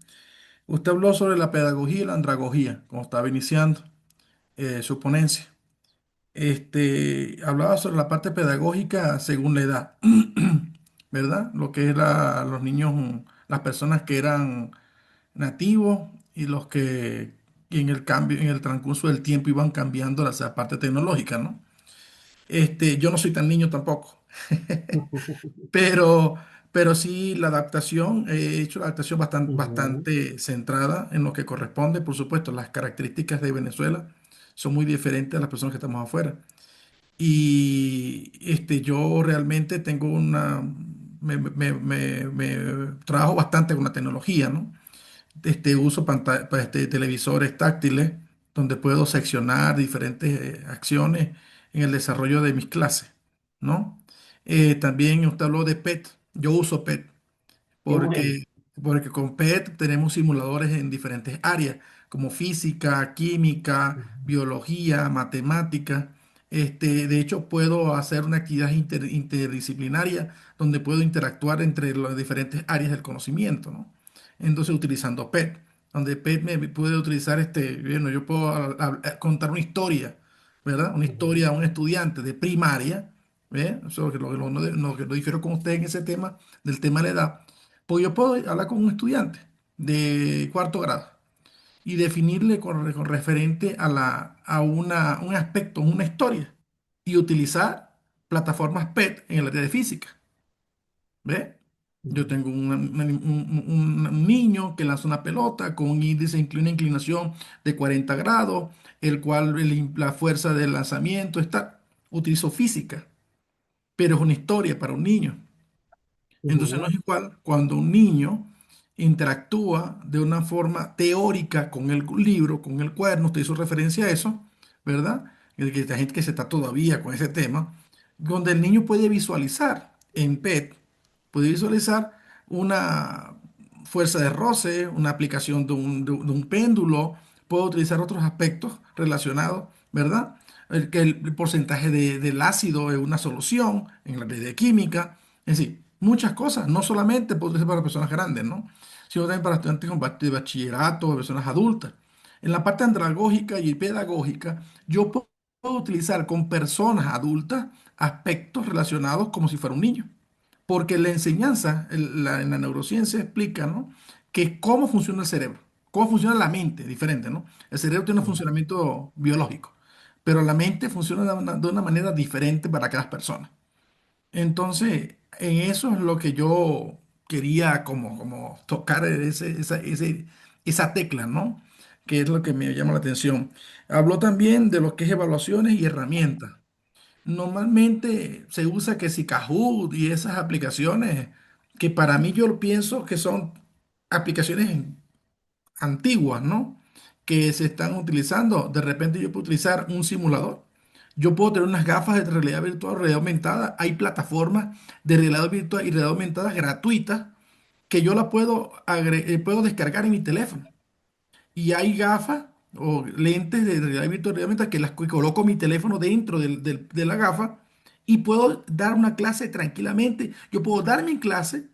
D: Usted habló sobre la pedagogía y la andragogía, como estaba iniciando su ponencia. Hablaba sobre la parte pedagógica según la edad, ¿verdad? Lo que es los niños, las personas que eran nativos y los que en el cambio, en el transcurso del tiempo iban cambiando la parte tecnológica, ¿no? Yo no soy tan niño tampoco, pero, pero sí la adaptación, he hecho la adaptación
C: Ujú.
D: bastante centrada en lo que corresponde. Por supuesto, las características de Venezuela son muy diferentes a las personas que estamos afuera. Y yo realmente tengo trabajo bastante con la tecnología, ¿no? uso televisores táctiles donde puedo seccionar diferentes acciones en el desarrollo de mis clases, ¿no? También usted habló de PET. Yo uso PET.
C: Qué bueno.
D: Porque, porque con PET tenemos simuladores en diferentes áreas, como física, química, biología, matemática. De hecho, puedo hacer una actividad interdisciplinaria donde puedo interactuar entre las diferentes áreas del conocimiento, ¿no? Entonces, utilizando PET, donde PET me puede utilizar, bueno, yo puedo contar una historia, ¿verdad? Una historia a un estudiante de primaria, ¿ve? Eso es lo que lo difiero con usted en ese tema, del tema de la edad. Pues yo puedo hablar con un estudiante de cuarto grado y definirle con referente un aspecto, una historia, y utilizar plataformas PET en el área de física. ¿Ve? Yo tengo un niño que lanza una pelota con un índice, una inclinación de 40 grados, el cual la fuerza del lanzamiento está. Utilizo física, pero es una historia para un niño. Entonces no
C: Ujú,
D: es igual cuando un niño interactúa de una forma teórica con el libro, con el cuaderno, usted hizo referencia a eso, ¿verdad? Que hay gente que se está todavía con ese tema, donde el niño puede visualizar en PET, puede visualizar una fuerza de roce, una aplicación de un péndulo, puede utilizar otros aspectos relacionados, ¿verdad? Que el porcentaje del ácido es una solución en la ley de química, es decir, muchas cosas, no solamente puede ser para personas grandes, ¿no? Sino también para estudiantes de bachillerato, personas adultas. En la parte andragógica y pedagógica, yo puedo utilizar con personas adultas aspectos relacionados como si fuera un niño. Porque la enseñanza en la neurociencia explica, ¿no? Que cómo funciona el cerebro, cómo funciona la mente, diferente, ¿no? El cerebro tiene un
C: ujú.
D: funcionamiento biológico, pero la mente funciona de una manera diferente para cada persona. Entonces, en eso es lo que yo quería como tocar esa tecla, ¿no? Que es lo que me llama la atención. Habló también de lo que es evaluaciones y herramientas. Normalmente se usa que si Kahoot y esas aplicaciones, que para mí yo pienso que son aplicaciones antiguas, ¿no? Que se están utilizando. De repente yo puedo utilizar un simulador. Yo puedo tener unas gafas de realidad virtual, realidad aumentada. Hay plataformas de realidad virtual y realidad aumentada gratuitas que yo la puedo descargar en mi teléfono. Y hay gafas o lentes de realidad virtual realidad aumentada que las coloco mi teléfono dentro de la gafa y puedo dar una clase tranquilamente. Yo puedo dar mi clase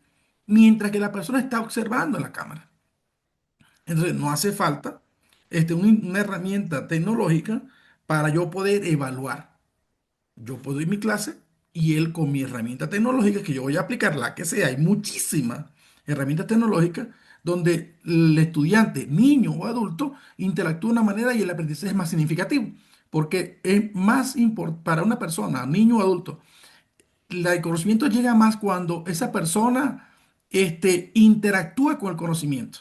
D: mientras que la persona está observando en la cámara. Entonces, no hace falta una herramienta tecnológica para yo poder evaluar. Yo puedo ir a mi clase y él con mi herramienta tecnológica que yo voy a aplicar, la que sea, hay muchísimas herramientas tecnológicas donde el estudiante, niño o adulto, interactúa de una manera y el aprendizaje es más significativo. Porque es más importante para una persona, niño o adulto, el conocimiento llega más cuando esa persona interactúa con el conocimiento.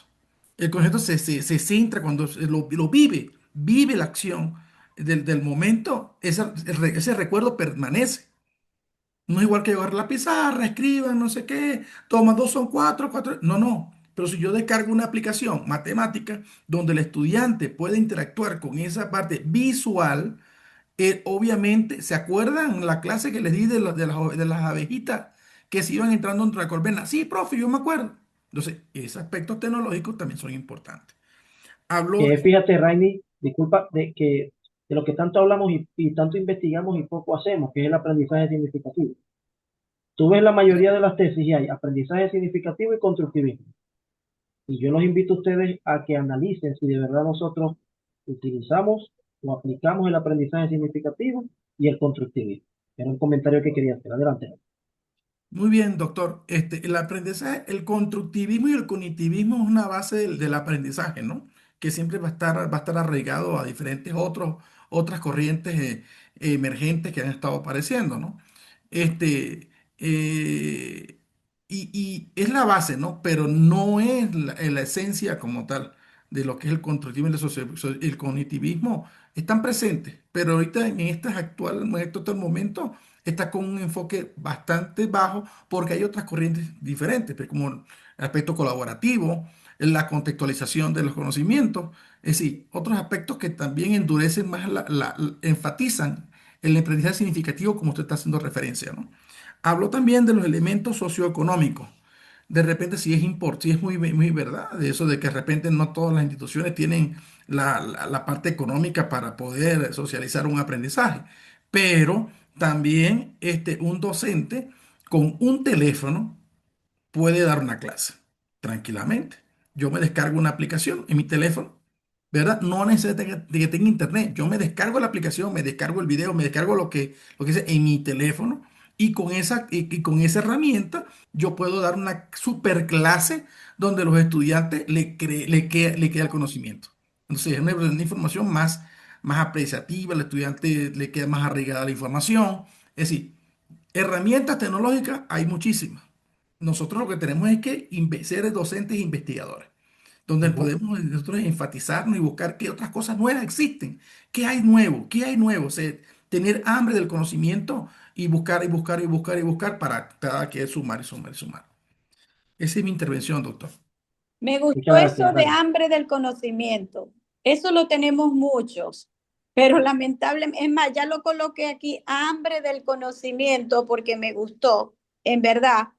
D: El conocimiento se centra cuando lo vive la acción del momento, ese recuerdo permanece. No es igual que llevar la pizarra, escriban, no sé qué, toma dos son cuatro, cuatro. No, no. Pero si yo descargo una aplicación matemática donde el estudiante puede interactuar con esa parte visual, obviamente, ¿se acuerdan la clase que les di de las abejitas que se iban entrando dentro de la colmena? Sí, profe, yo me acuerdo. Entonces, esos aspectos tecnológicos también son importantes. Hablo
C: Que
D: de...
C: fíjate, Raimi, disculpa, de lo que tanto hablamos y tanto investigamos y poco hacemos, que es el aprendizaje significativo. Tú ves la mayoría de las tesis y hay aprendizaje significativo y constructivismo. Y yo los invito a ustedes a que analicen si de verdad nosotros utilizamos o aplicamos el aprendizaje significativo y el constructivismo. Era un comentario que quería hacer. Adelante.
D: Muy bien, doctor. El aprendizaje, el constructivismo y el cognitivismo es una base del aprendizaje, ¿no? Que siempre va a estar arraigado a diferentes otras corrientes emergentes que han estado apareciendo, ¿no? Este, eh, y es la base, ¿no? Pero no es la esencia como tal de lo que es el constructivismo y el cognitivismo. Están presentes, pero ahorita en este actual momento está con un enfoque bastante bajo porque hay otras corrientes diferentes, pero como el aspecto colaborativo, la contextualización de los conocimientos, es decir, otros aspectos que también endurecen más, enfatizan el aprendizaje significativo como usted está haciendo referencia, ¿no? Habló también de los elementos socioeconómicos. De repente sí es muy, muy verdad, de eso de que de repente no todas las instituciones tienen la parte económica para poder socializar un aprendizaje, pero también un docente con un teléfono puede dar una clase tranquilamente. Yo me descargo una aplicación en mi teléfono, ¿verdad? No necesito de que tenga internet. Yo me descargo la aplicación, me descargo el video, me descargo lo que sea en mi teléfono y con esa herramienta yo puedo dar una super clase donde los estudiantes le queda el conocimiento. Entonces es una información más apreciativa, al estudiante le queda más arraigada la información. Es decir, herramientas tecnológicas hay muchísimas. Nosotros lo que tenemos es que ser docentes e investigadores, donde
C: Ujú.
D: podemos nosotros enfatizarnos y buscar qué otras cosas nuevas existen, qué hay nuevo, qué hay nuevo. O sea, tener hambre del conocimiento y buscar y buscar y buscar y buscar para cada que sumar y sumar y sumar. Esa es mi intervención, doctor.
A: Me gustó
C: Muchas gracias,
A: eso de
C: Jaime.
A: hambre del conocimiento. Eso lo tenemos muchos, pero lamentablemente, es más, ya lo coloqué aquí, hambre del conocimiento, porque me gustó, en verdad.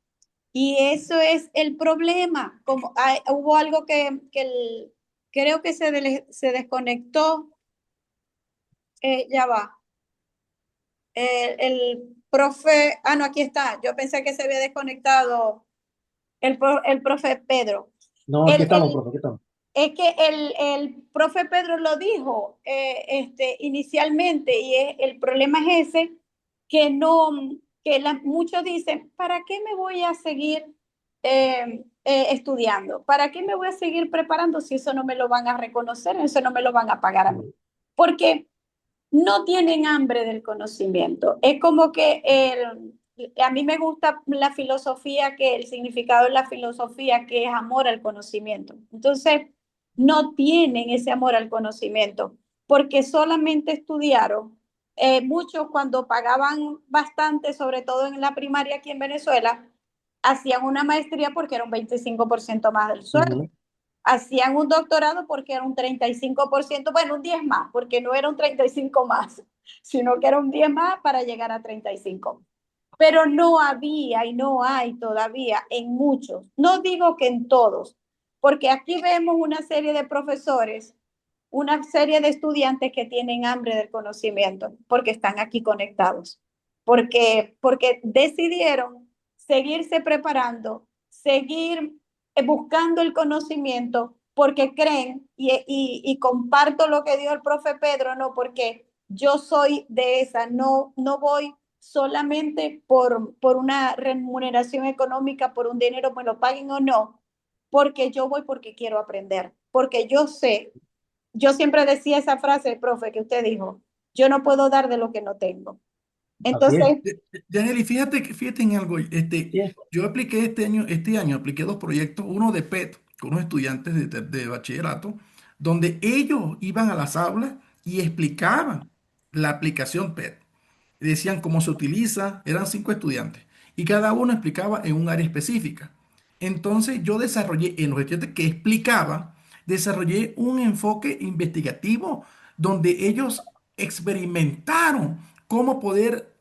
A: Y eso es el problema. Como hubo algo creo que se desconectó, ya va. El profe, no, aquí está. Yo pensé que se había desconectado el profe Pedro.
C: No, aquí
A: El,
C: estamos,
A: el,
C: profe, aquí estamos.
A: Es que el profe Pedro lo dijo inicialmente y el problema es ese, que no, muchos dicen, ¿para qué me voy a seguir estudiando? ¿Para qué me voy a seguir preparando si eso no me lo van a reconocer, eso no me lo van a pagar a mí? Porque no tienen hambre del conocimiento. Es como que a mí me gusta la filosofía, que el significado de la filosofía, que es amor al conocimiento. Entonces, no tienen ese amor al conocimiento, porque solamente estudiaron. Muchos cuando pagaban bastante, sobre todo en la primaria aquí en Venezuela, hacían una maestría porque era un 25% más del sueldo,
C: Ujú.
A: hacían un doctorado porque era un 35%, bueno, un 10 más, porque no era un 35 más, sino que era un 10 más para llegar a 35. Pero no había y no hay todavía en muchos, no digo que en todos, porque aquí vemos una serie de profesores, una serie de estudiantes que tienen hambre del conocimiento, porque están aquí conectados, porque decidieron seguirse preparando, seguir buscando el conocimiento, porque creen, y comparto lo que dio el profe Pedro, no, porque yo soy de esa, no voy solamente por una remuneración económica, por un dinero, me lo paguen o no, porque yo voy porque quiero aprender, porque yo sé, yo siempre decía esa frase, profe, que usted dijo, yo no puedo dar de lo que no tengo.
C: Así es.
A: Entonces,
D: Yaneli, fíjate en algo.
C: Sí es.
D: Yo apliqué este año apliqué dos proyectos, uno de PET con unos estudiantes de bachillerato, donde ellos iban a las aulas y explicaban la aplicación PET. Decían cómo se utiliza, eran 5 estudiantes, y cada uno explicaba en un área específica. Entonces yo desarrollé, en los estudiantes que explicaban, desarrollé un enfoque investigativo donde ellos experimentaron cómo poder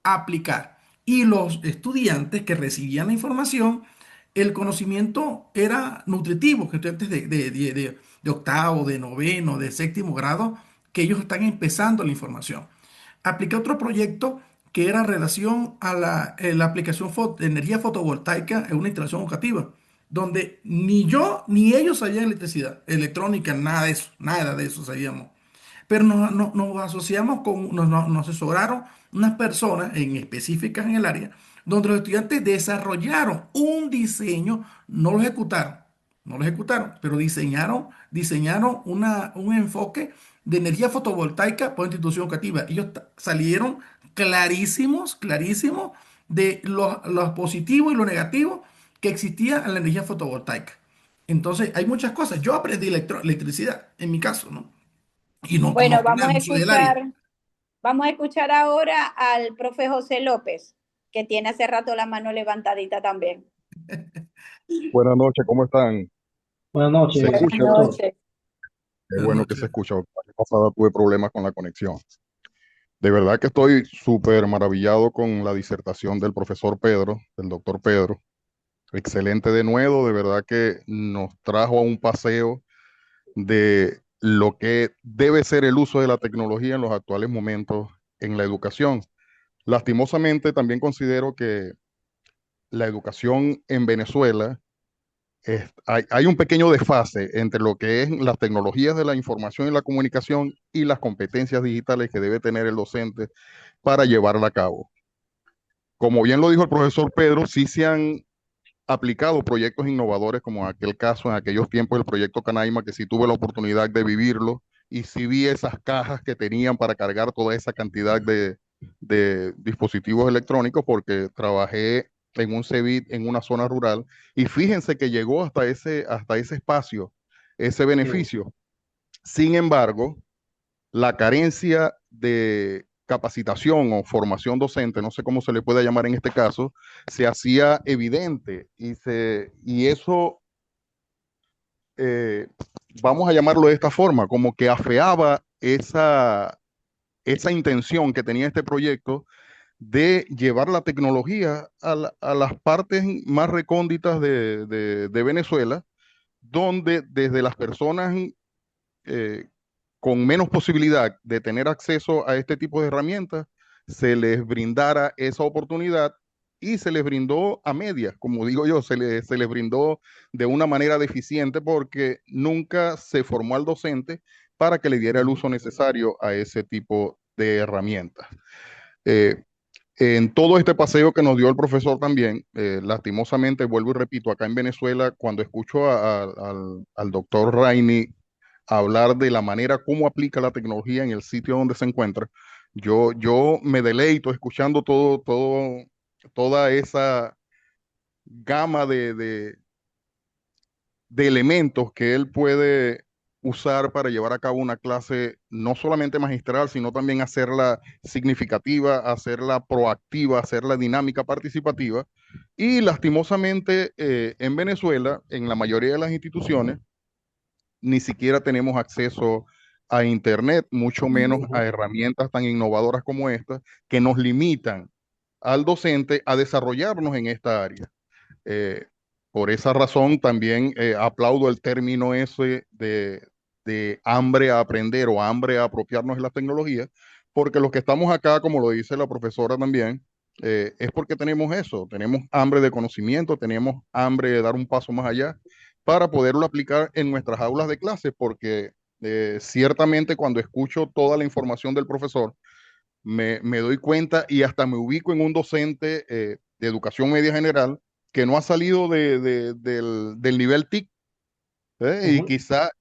D: aplicar. Y los estudiantes que recibían la información, el conocimiento era nutritivo, que estudiantes de octavo, de noveno, de séptimo grado, que ellos están empezando la información. Apliqué otro proyecto que era relación a la aplicación de energía fotovoltaica en una instalación educativa, donde ni yo ni ellos sabían electricidad, electrónica, nada de eso sabíamos. Pero nos asociamos nos asesoraron unas personas en específicas en el área, donde los estudiantes desarrollaron un diseño, no lo ejecutaron, pero diseñaron un enfoque de energía fotovoltaica por institución educativa. Ellos salieron clarísimos de lo positivo y lo negativo que existía en la energía fotovoltaica. Entonces, hay muchas cosas. Yo aprendí electricidad, en mi caso, ¿no? Y no
A: bueno,
D: conozco nada, no soy del área.
A: vamos a escuchar ahora al profe José López, que tiene hace rato la mano levantadita también.
E: Buenas noches, ¿cómo están?
C: Buenas
E: ¿Se
C: noches,
A: Buenas
E: escucha?
C: doctor.
A: noches.
E: Qué
D: Buenas
E: bueno que se
D: noches.
E: escucha. La vez pasada tuve problemas con la conexión. De verdad que estoy súper maravillado con la disertación del profesor Pedro, del doctor Pedro. Excelente de nuevo, de verdad que nos trajo a un paseo de lo que debe ser el uso de la tecnología en los actuales momentos en la educación. Lastimosamente, también considero que la educación en Venezuela hay un pequeño desfase entre lo que es las tecnologías de la información y la comunicación y las competencias digitales que debe tener el docente para llevarla a cabo. Como bien lo dijo el profesor Pedro, sí se han aplicado proyectos innovadores, como en aquel caso, en aquellos tiempos, el proyecto Canaima, que sí tuve la oportunidad de vivirlo y sí vi esas cajas que tenían para cargar toda esa cantidad de dispositivos electrónicos, porque trabajé en un CEBIT en una zona rural y fíjense que llegó hasta ese espacio, ese
C: Sí.
E: beneficio. Sin embargo, la carencia de capacitación o formación docente, no sé cómo se le puede llamar en este caso, se hacía evidente y eso, eh, vamos a llamarlo de esta forma, como que afeaba esa intención que tenía este proyecto de llevar la tecnología a las partes más recónditas de Venezuela, donde desde las personas eh, con menos posibilidad de tener acceso a este tipo de herramientas, se les brindara esa oportunidad y se les brindó a medias, como digo yo, se les brindó de una manera deficiente porque nunca se formó al docente para que le diera el uso necesario a ese tipo de herramientas. Eh, en todo este paseo que nos dio el profesor también, lastimosamente, vuelvo y repito, acá en Venezuela, cuando escucho al doctor Raini hablar de la manera como aplica la tecnología en el sitio donde se encuentra, yo me deleito escuchando toda esa gama de elementos que él puede usar para llevar a cabo una clase no solamente magistral, sino también hacerla significativa, hacerla proactiva, hacerla dinámica, participativa. Y lastimosamente en Venezuela, en la mayoría de las instituciones, ni siquiera tenemos acceso a Internet, mucho menos a herramientas tan innovadoras como estas, que nos limitan al docente a desarrollarnos en esta área. Eh, por esa razón también aplaudo el término ese de hambre a aprender o hambre a apropiarnos de las tecnologías, porque los que estamos acá, como lo dice la profesora también, es porque tenemos eso, tenemos hambre de conocimiento, tenemos hambre de dar un paso más allá para poderlo aplicar en nuestras aulas de clase, porque ciertamente cuando escucho toda la información del profesor, me doy cuenta y hasta me ubico en un docente de educación media general que no ha salido del nivel TIC,
C: Ujú.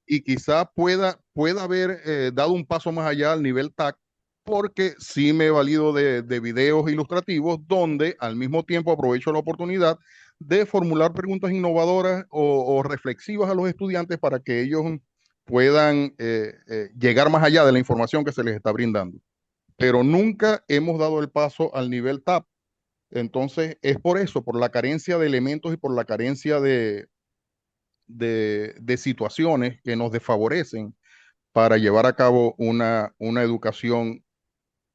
E: y quizá pueda haber dado un paso más allá al nivel TAC, porque sí me he valido de videos ilustrativos donde al mismo tiempo aprovecho la oportunidad de formular preguntas innovadoras o reflexivas a los estudiantes para que ellos puedan llegar más allá de la información que se les está brindando, pero nunca hemos dado el paso al nivel TAP. Entonces, es por eso, por la carencia de elementos y por la carencia de situaciones que nos desfavorecen para llevar a cabo una educación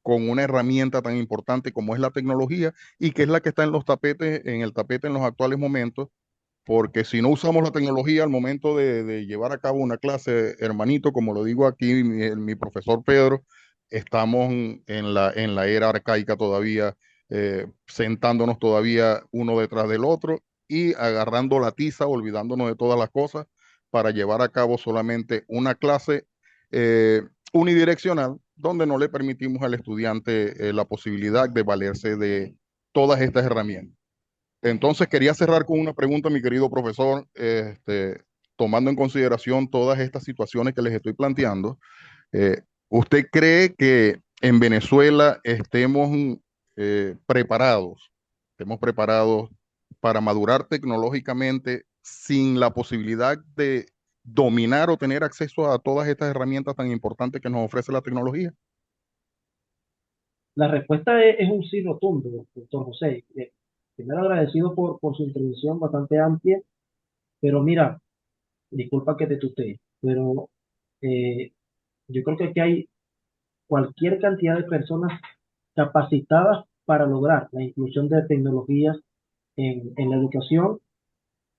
E: con una herramienta tan importante como es la tecnología y que es la que está en los tapetes, en el tapete en los actuales momentos, porque si no usamos la tecnología al momento de llevar a cabo una clase, hermanito, como lo digo aquí mi profesor Pedro, estamos en la era arcaica todavía, sentándonos todavía uno detrás del otro y agarrando la tiza, olvidándonos de todas las cosas para llevar a cabo solamente una clase eh, unidireccional, donde no le permitimos al estudiante la posibilidad de valerse de todas estas herramientas. Entonces quería cerrar con una pregunta, mi querido profesor, tomando en consideración todas estas situaciones que les estoy planteando. eh, ¿Usted cree que en Venezuela estemos preparados para madurar tecnológicamente sin la posibilidad de dominar o tener acceso a todas estas herramientas tan importantes que nos ofrece la tecnología?
C: La respuesta es un sí rotundo, doctor José. primero agradecido por su intervención bastante amplia, pero mira, disculpa que te tutee, pero eh, yo creo que aquí hay cualquier cantidad de personas capacitadas para lograr la inclusión de tecnologías en la educación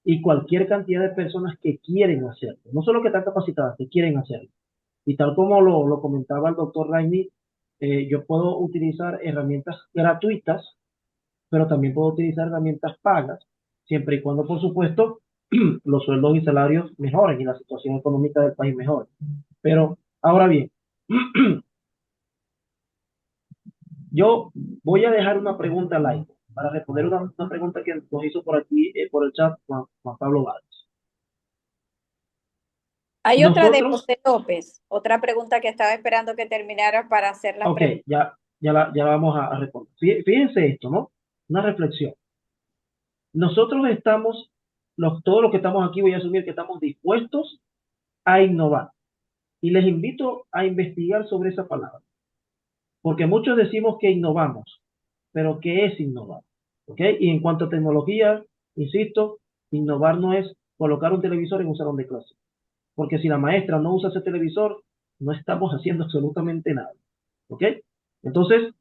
C: y cualquier cantidad de personas que quieren hacerlo. No solo que están capacitadas, que quieren hacerlo. Y tal como lo comentaba el doctor Raimi, yo puedo utilizar herramientas gratuitas, pero también puedo utilizar herramientas pagas, siempre y cuando, por supuesto, los sueldos y salarios mejoren y la situación económica del país mejore. Pero ahora bien, yo voy a dejar una pregunta al aire para responder una pregunta que nos hizo por aquí, por el chat, Juan Pablo Vargas.
A: Hay otra de
C: Nosotros,
A: José López, otra pregunta que estaba esperando que terminara para hacer las
C: ok,
A: preguntas.
C: ya vamos a responder. Fíjense esto, ¿no? Una reflexión. Nosotros estamos, todos los que estamos aquí, voy a asumir que estamos dispuestos a innovar. Y les invito a investigar sobre esa palabra. Porque muchos decimos que innovamos, pero ¿qué es innovar? ¿Ok? Y en cuanto a tecnología, insisto, innovar no es colocar un televisor en un salón de clase. Porque si la maestra no usa ese televisor, no estamos haciendo absolutamente nada. ¿Ok? Entonces,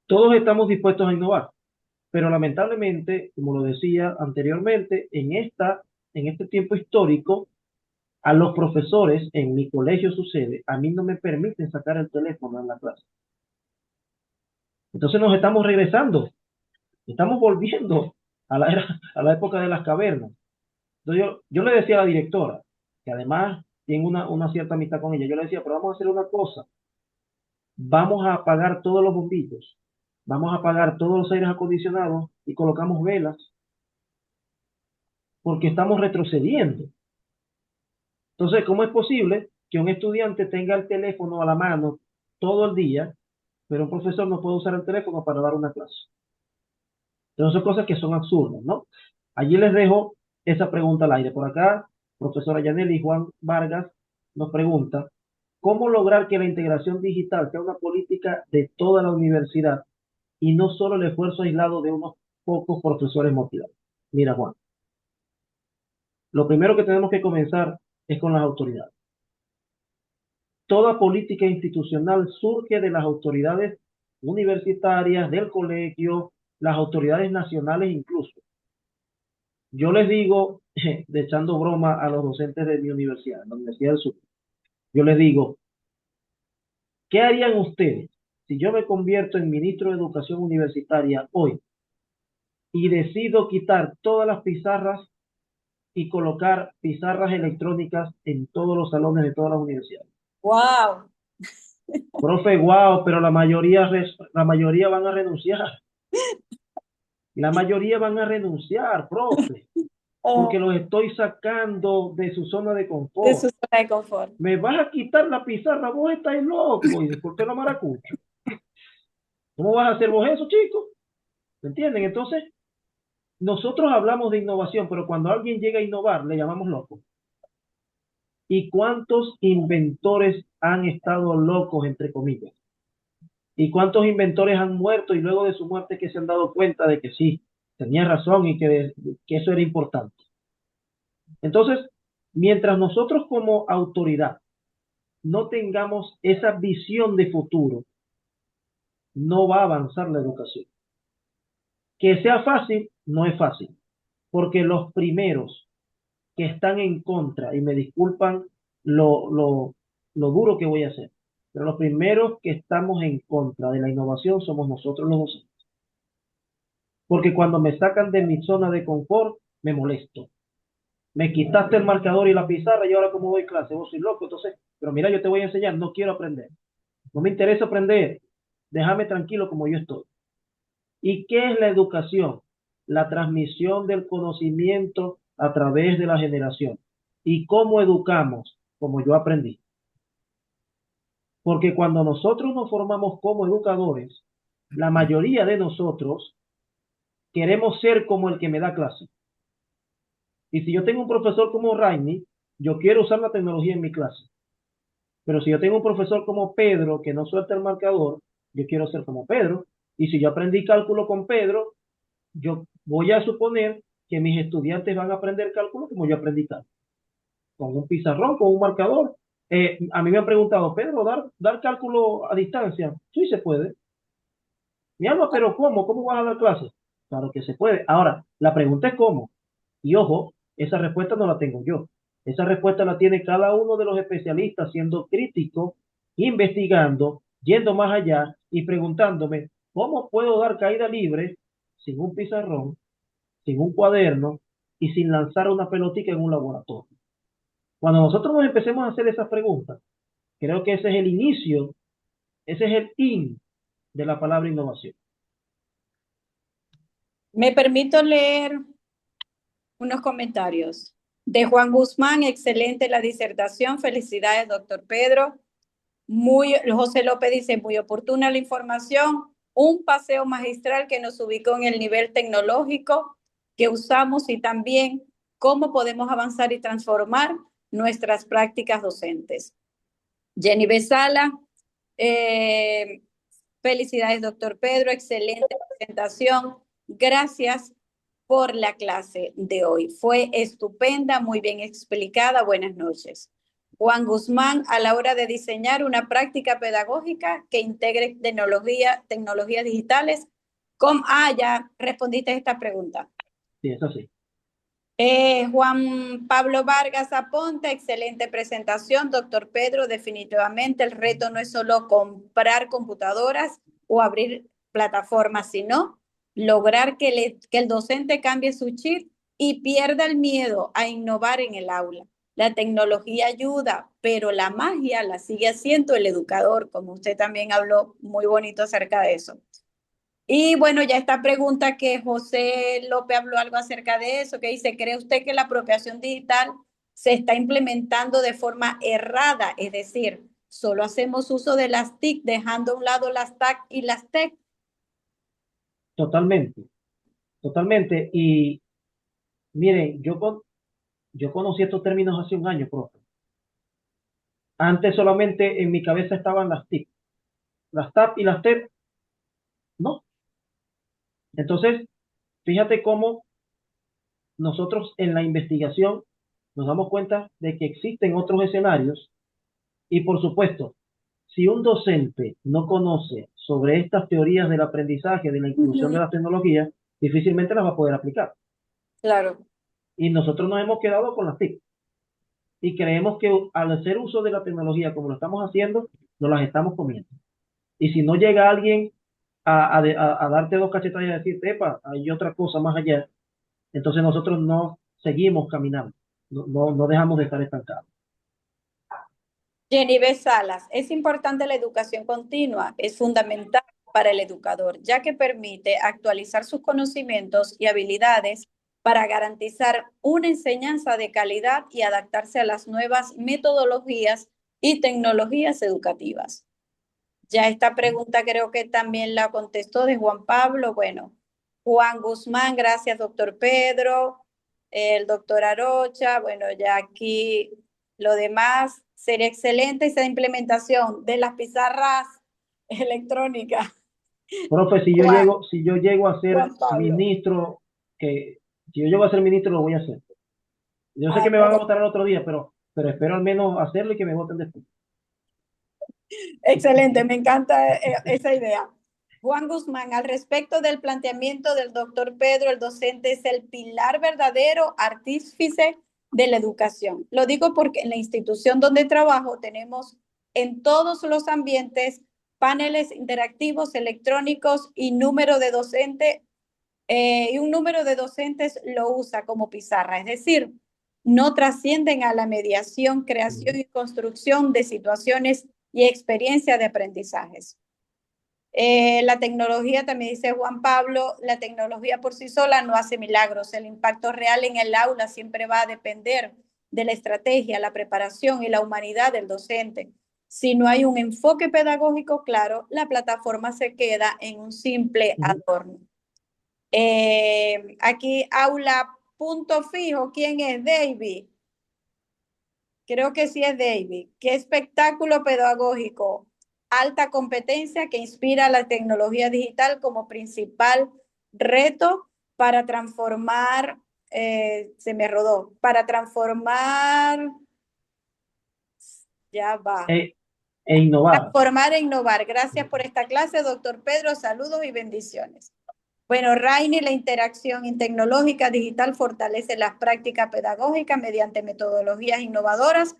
C: todos estamos dispuestos a innovar, pero lamentablemente, como lo decía anteriormente, en este tiempo histórico, a los profesores, en mi colegio sucede, a mí no me permiten sacar el teléfono en la clase. Entonces nos estamos regresando, estamos volviendo a la época de las cavernas. Entonces yo le decía a la directora, que además tengo una cierta amistad con ella, yo le decía, pero vamos a hacer una cosa, vamos a apagar todos los bombillos, vamos a apagar todos los aires acondicionados y colocamos velas, porque estamos retrocediendo. Entonces, ¿cómo es posible que un estudiante tenga el teléfono a la mano todo el día, pero un profesor no puede usar el teléfono para dar una clase? Entonces, son cosas que son absurdas, ¿no? Allí les dejo esa pregunta al aire. Por acá, profesora Yaneli Juan Vargas nos pregunta, ¿cómo lograr que la integración digital sea una política de toda la universidad y no solo el esfuerzo aislado de unos pocos profesores motivados? Mira, Juan, lo primero que tenemos que comenzar es con las autoridades. Toda política institucional surge de las autoridades universitarias, del colegio, las autoridades nacionales incluso. Yo les digo, de echando broma a los docentes de mi universidad, la Universidad del Sur, yo les digo, ¿qué harían ustedes si yo me convierto en ministro de Educación Universitaria hoy y decido quitar todas las pizarras y colocar pizarras electrónicas en todos los salones de todas las universidades?
A: ¡Wow!
C: Profe, wow, pero la mayoría van a renunciar. La mayoría van a renunciar, profe, porque los estoy sacando de su zona de
A: De
C: confort.
A: su zona de confort.
C: Me vas a quitar la pizarra, vos estáis loco, y disculpe la maracucha. ¿Cómo vas a hacer vos eso, chicos? ¿Me entienden? Entonces, nosotros hablamos de innovación, pero cuando alguien llega a innovar, le llamamos loco. ¿Y cuántos inventores han estado locos, entre comillas? ¿Y cuántos inventores han muerto y luego de su muerte que se han dado cuenta de que sí, tenía razón y que eso era importante? Entonces, mientras nosotros como autoridad no tengamos esa visión de futuro, no va a avanzar la educación. Que sea fácil, no es fácil, porque los primeros que están en contra, y me disculpan lo duro que voy a hacer, pero los primeros que estamos en contra de la innovación somos nosotros los docentes. Porque cuando me sacan de mi zona de confort, me molesto. Me quitaste el marcador y la pizarra y ahora cómo doy clase, vos sois loco, entonces, pero mira, yo te voy a enseñar, no quiero aprender. No me interesa aprender, déjame tranquilo como yo estoy. ¿Y qué es la educación? La transmisión del conocimiento a través de la generación. ¿Y cómo educamos? Como yo aprendí. Porque cuando nosotros nos formamos como educadores, la mayoría de nosotros queremos ser como el que me da clase. Y si yo tengo un profesor como Raimi, yo quiero usar la tecnología en mi clase. Pero si yo tengo un profesor como Pedro que no suelta el marcador, yo quiero ser como Pedro. Y si yo aprendí cálculo con Pedro, yo voy a suponer que mis estudiantes van a aprender cálculo como yo aprendí cálculo, con un pizarrón, con un marcador. A mí me han preguntado, Pedro, ¿dar cálculo a distancia? Sí se puede. Mi alma, pero ¿cómo? ¿Cómo vas a dar clases? Claro que se puede. Ahora, la pregunta es cómo. Y ojo, esa respuesta no la tengo yo. Esa respuesta la tiene cada uno de los especialistas siendo crítico, investigando, yendo más allá y preguntándome, ¿cómo puedo dar caída libre sin un pizarrón, sin un cuaderno y sin lanzar una pelotita en un laboratorio? Cuando nosotros nos empecemos a hacer esas preguntas, creo que ese es el inicio, ese es el in de la palabra innovación.
A: Me permito leer unos comentarios. De Juan Guzmán, excelente la disertación. Felicidades, doctor Pedro. José López dice, muy oportuna la información. Un paseo magistral que nos ubicó en el nivel tecnológico que usamos y también cómo podemos avanzar y transformar nuestras prácticas docentes. Jenny Besala, felicidades, doctor Pedro. Excelente presentación. Gracias por la clase de hoy. Fue estupenda, muy bien explicada. Buenas noches. Juan Guzmán, a la hora de diseñar una práctica pedagógica que integre tecnologías digitales. Ya respondiste a esta pregunta.
C: Sí, es así.
A: Juan Pablo Vargas Aponte, excelente presentación. Doctor Pedro, definitivamente el reto no es solo comprar computadoras o abrir plataformas, sino lograr que el docente cambie su chip y pierda el miedo a innovar en el aula. La tecnología ayuda, pero la magia la sigue haciendo el educador, como usted también habló muy bonito acerca de eso. Y bueno, ya esta pregunta que José López habló algo acerca de eso, que dice, ¿cree usted que la apropiación digital se está implementando de forma errada? Es decir, solo hacemos uso de las TIC, dejando a un lado las TAC y las TEC.
C: Totalmente, totalmente. Y miren, yo conocí estos términos hace un año, profe. Antes solamente en mi cabeza estaban las TIC, las TAP y las TEP, no. Entonces, fíjate cómo nosotros en la investigación nos damos cuenta de que existen otros escenarios y por supuesto, si un docente no conoce sobre estas teorías del aprendizaje, de la inclusión de las tecnologías, difícilmente las va a poder aplicar.
A: Claro.
C: Y nosotros nos hemos quedado con las TIC. Y creemos que al hacer uso de la tecnología como lo estamos haciendo, nos las estamos comiendo. Y si no llega alguien a darte dos cachetadas y a decirte, epa, hay otra cosa más allá, entonces nosotros no seguimos caminando, no dejamos de estar estancados.
A: Jenny B. Salas, es importante la educación continua, es fundamental para el educador, ya que permite actualizar sus conocimientos y habilidades para garantizar una enseñanza de calidad y adaptarse a las nuevas metodologías y tecnologías educativas. Ya esta pregunta creo que también la contestó de Juan Pablo. Bueno, Juan Guzmán, gracias, doctor Pedro. El doctor Arocha, bueno, ya aquí lo demás sería excelente esa implementación de las pizarras electrónicas.
C: Profe, si yo llego a ser
A: Juan Pablo.
C: ministro, si yo llego a ser ministro, lo voy a hacer. Yo sé que me van a votar el otro día, pero espero al menos hacerlo y que me voten después.
A: Excelente, me encanta esa idea. Juan Guzmán, al respecto del planteamiento del doctor Pedro, el docente es el pilar verdadero, artífice de la educación. Lo digo porque en la institución donde trabajo tenemos en todos los ambientes paneles interactivos electrónicos y número de docente y un número de docentes lo usa como pizarra, es decir, no trascienden a la mediación, creación y construcción de situaciones y experiencia de aprendizajes. La tecnología, también dice Juan Pablo, la tecnología por sí sola no hace milagros. El impacto real en el aula siempre va a depender de la estrategia, la preparación y la humanidad del docente. Si no hay un enfoque pedagógico claro, la plataforma se queda en un simple adorno. Aquí, aula punto fijo, ¿quién es? David. Creo que sí es David. ¿Qué espectáculo pedagógico? Alta competencia que inspira la tecnología digital como principal reto para transformar, se me rodó, para transformar, ya va.
C: E innovar.
A: Transformar e innovar. Gracias por esta clase, doctor Pedro. Saludos y bendiciones. Bueno, Rainy, la interacción tecnológica digital fortalece las prácticas pedagógicas mediante metodologías innovadoras,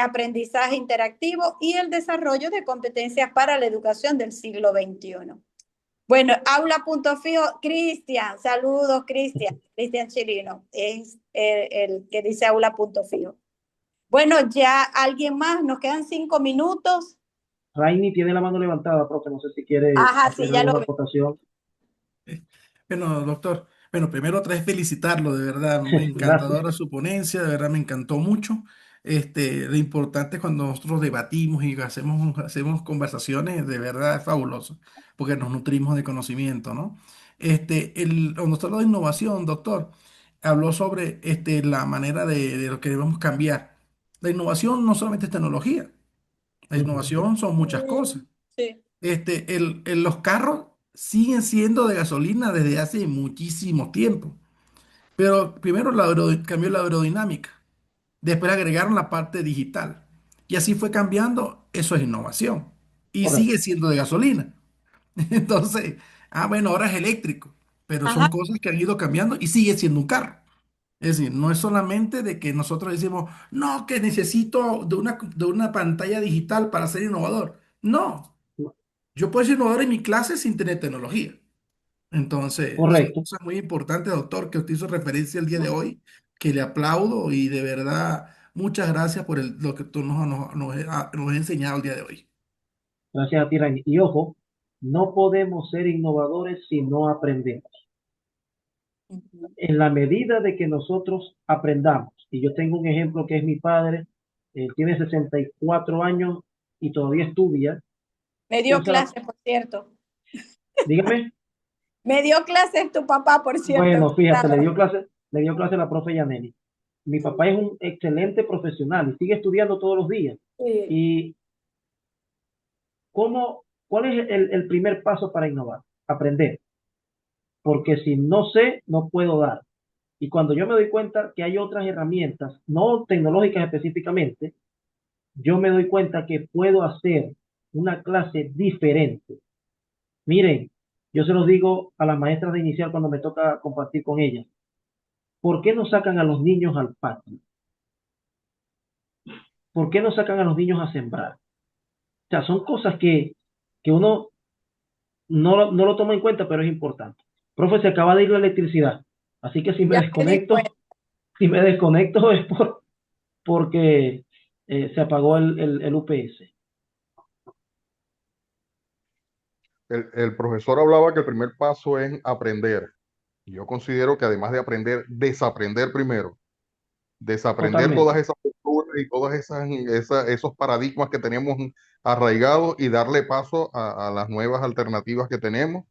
A: aprendizaje interactivo y el desarrollo de competencias para la educación del siglo XXI. Bueno, aula punto fijo, Cristian, saludos Cristian Chirino, es el que dice aula punto fijo. Bueno, ya alguien más, nos quedan 5 minutos.
C: Rainy tiene la mano levantada, profe, no sé si quiere
A: Ajá,
C: hacer
A: sí, ya lo
C: alguna
A: vi.
C: aportación.
D: Bueno, doctor, bueno, primero otra vez felicitarlo, de verdad,
C: Gracias.
D: encantadora su ponencia, de verdad me encantó mucho. Lo importante es cuando nosotros debatimos y hacemos conversaciones, de verdad es fabuloso, porque nos nutrimos de conocimiento, ¿no? Cuando usted habló de innovación, doctor, habló sobre la manera de lo que debemos cambiar. La innovación no solamente es tecnología, la innovación son muchas cosas.
A: Sí.
D: Los carros siguen siendo de gasolina desde hace muchísimo tiempo. Pero primero cambió la aerodinámica. Después agregaron la parte digital. Y así fue cambiando. Eso es innovación. Y
C: Correcto.
D: sigue siendo de gasolina. Entonces, bueno, ahora es eléctrico. Pero son
A: Ajá.
D: cosas que han ido cambiando y sigue siendo un carro. Es decir, no es solamente de que nosotros decimos, no, que necesito de una pantalla digital para ser innovador. No, yo puedo ser innovador en mi clase sin tener tecnología. Entonces, son
C: Correcto.
D: cosas muy importantes, doctor, que usted hizo referencia el día de hoy, que le aplaudo y de verdad, muchas gracias por lo que tú nos has enseñado el día de hoy.
C: Gracias a ti, Rainy. Y ojo, no podemos ser innovadores si no aprendemos.
A: Ujú.
C: En la medida de que nosotros aprendamos, y yo tengo un ejemplo que es mi padre, él tiene 64 años y todavía estudia,
A: Me dio
C: usa la,
A: clases, por cierto.
C: dígame,
A: Me dio clases tu papá, por cierto.
C: bueno, fíjate, le dio clase a la profe Yaneli. Mi papá es un excelente profesional y sigue estudiando todos los días.
A: Sí.
C: ¿Y cuál es el primer paso para innovar? Aprender. Porque si no sé, no puedo dar. Y cuando yo me doy cuenta que hay otras herramientas, no tecnológicas específicamente, yo me doy cuenta que puedo hacer una clase diferente. Miren, yo se los digo a las maestras de inicial cuando me toca compartir con ellas. ¿Por qué no sacan a los niños al patio? ¿Por qué no sacan a los niños a sembrar? O sea, son cosas que uno no lo toma en cuenta, pero es importante. Profe, se acaba de ir la electricidad, así que si me
A: Ya me di
C: desconecto,
A: cuenta.
C: es porque se apagó el UPS.
E: El profesor hablaba que el primer paso es aprender. Yo considero que además de aprender, desaprender primero. Desaprender todas
C: Totalmente.
E: esas posturas y todas esos paradigmas que tenemos arraigados y darle paso a las nuevas alternativas que tenemos.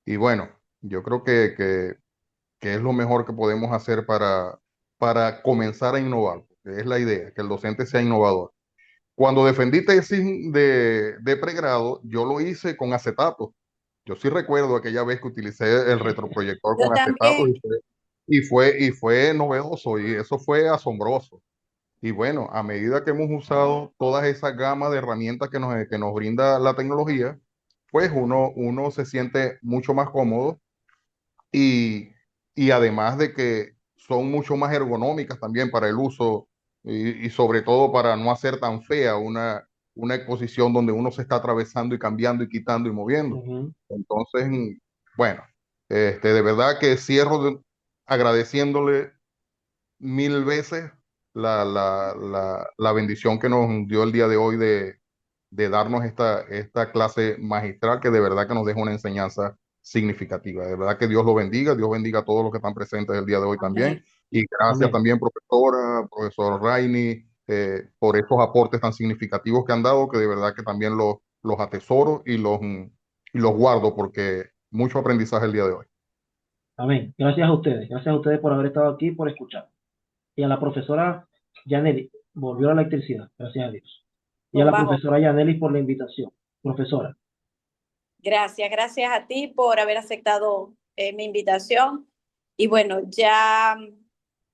E: Y bueno, yo creo que es lo mejor que podemos hacer para comenzar a innovar, que es la idea, que el docente sea innovador. Cuando defendí tesis de pregrado, yo lo hice con acetato. Yo sí recuerdo aquella vez que utilicé el retroproyector
A: Yo
E: con acetato
A: también.
E: y fue novedoso y eso fue asombroso. Y bueno, a medida que hemos usado todas esas gamas de herramientas que nos brinda la tecnología, pues uno se siente mucho más cómodo y, y además de que son mucho más ergonómicas también para el uso y sobre todo para no hacer tan fea una exposición donde uno se está atravesando y cambiando y quitando y moviendo.
C: Ujú.
E: Entonces, bueno, de verdad que cierro agradeciéndole mil veces la bendición que nos dio el día de hoy de darnos esta clase magistral que de verdad que nos deja una enseñanza significativa. De verdad que Dios bendiga a todos los que están presentes el día de hoy
A: Amén.
E: también. Y gracias
C: Amén.
E: también, profesora, profesor Rainy, por esos aportes tan significativos que han dado, que de verdad que también los atesoro y los guardo porque mucho aprendizaje el día de hoy.
C: Amén. Gracias a ustedes. Gracias a ustedes por haber estado aquí y por escuchar. Y a la profesora Yaneli, volvió la electricidad. Gracias a Dios. Y a
A: Con
C: la
A: bajo.
C: profesora Yaneli por la invitación. Profesora.
A: Gracias a ti por haber aceptado mi invitación. Y bueno, ya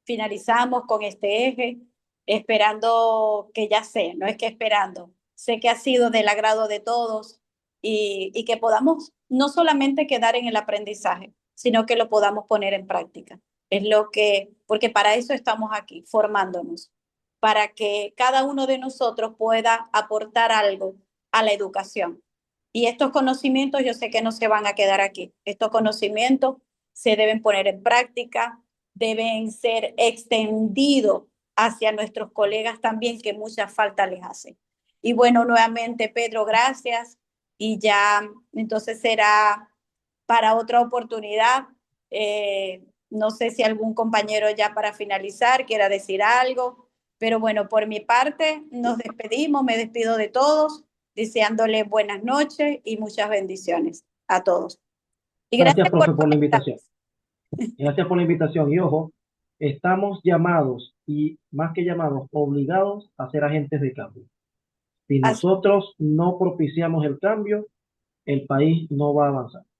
A: finalizamos con este eje, esperando que ya sé, no es que esperando, sé que ha sido del agrado de todos y que podamos no solamente quedar en el aprendizaje, sino que lo podamos poner en práctica. Es lo que, porque para eso estamos aquí, formándonos, para que cada uno de nosotros pueda aportar algo a la educación. Y estos conocimientos yo sé que no se van a quedar aquí. Estos conocimientos se deben poner en práctica, deben ser extendidos hacia nuestros colegas también, que mucha falta les hace. Y bueno, nuevamente, Pedro, gracias. Y ya entonces será para otra oportunidad. No sé si algún compañero ya para finalizar quiera decir algo, pero bueno, por mi parte nos despedimos, me despido de todos, deseándoles buenas noches y muchas bendiciones a todos. Y
C: Gracias,
A: gracias por
C: profe, por la invitación.
A: conectarse.
C: Gracias por la invitación. Y ojo, estamos llamados y más que llamados, obligados a ser agentes de cambio. Si
A: Así,
C: nosotros no propiciamos el cambio, el país no va a avanzar. Feliz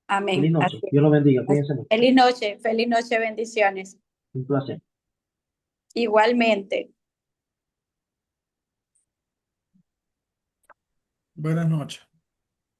A: amén.
C: noche.
A: Así,
C: Dios los bendiga. Cuídense mucho.
A: feliz noche, bendiciones.
C: Un placer.
A: Igualmente.
D: Buenas noches.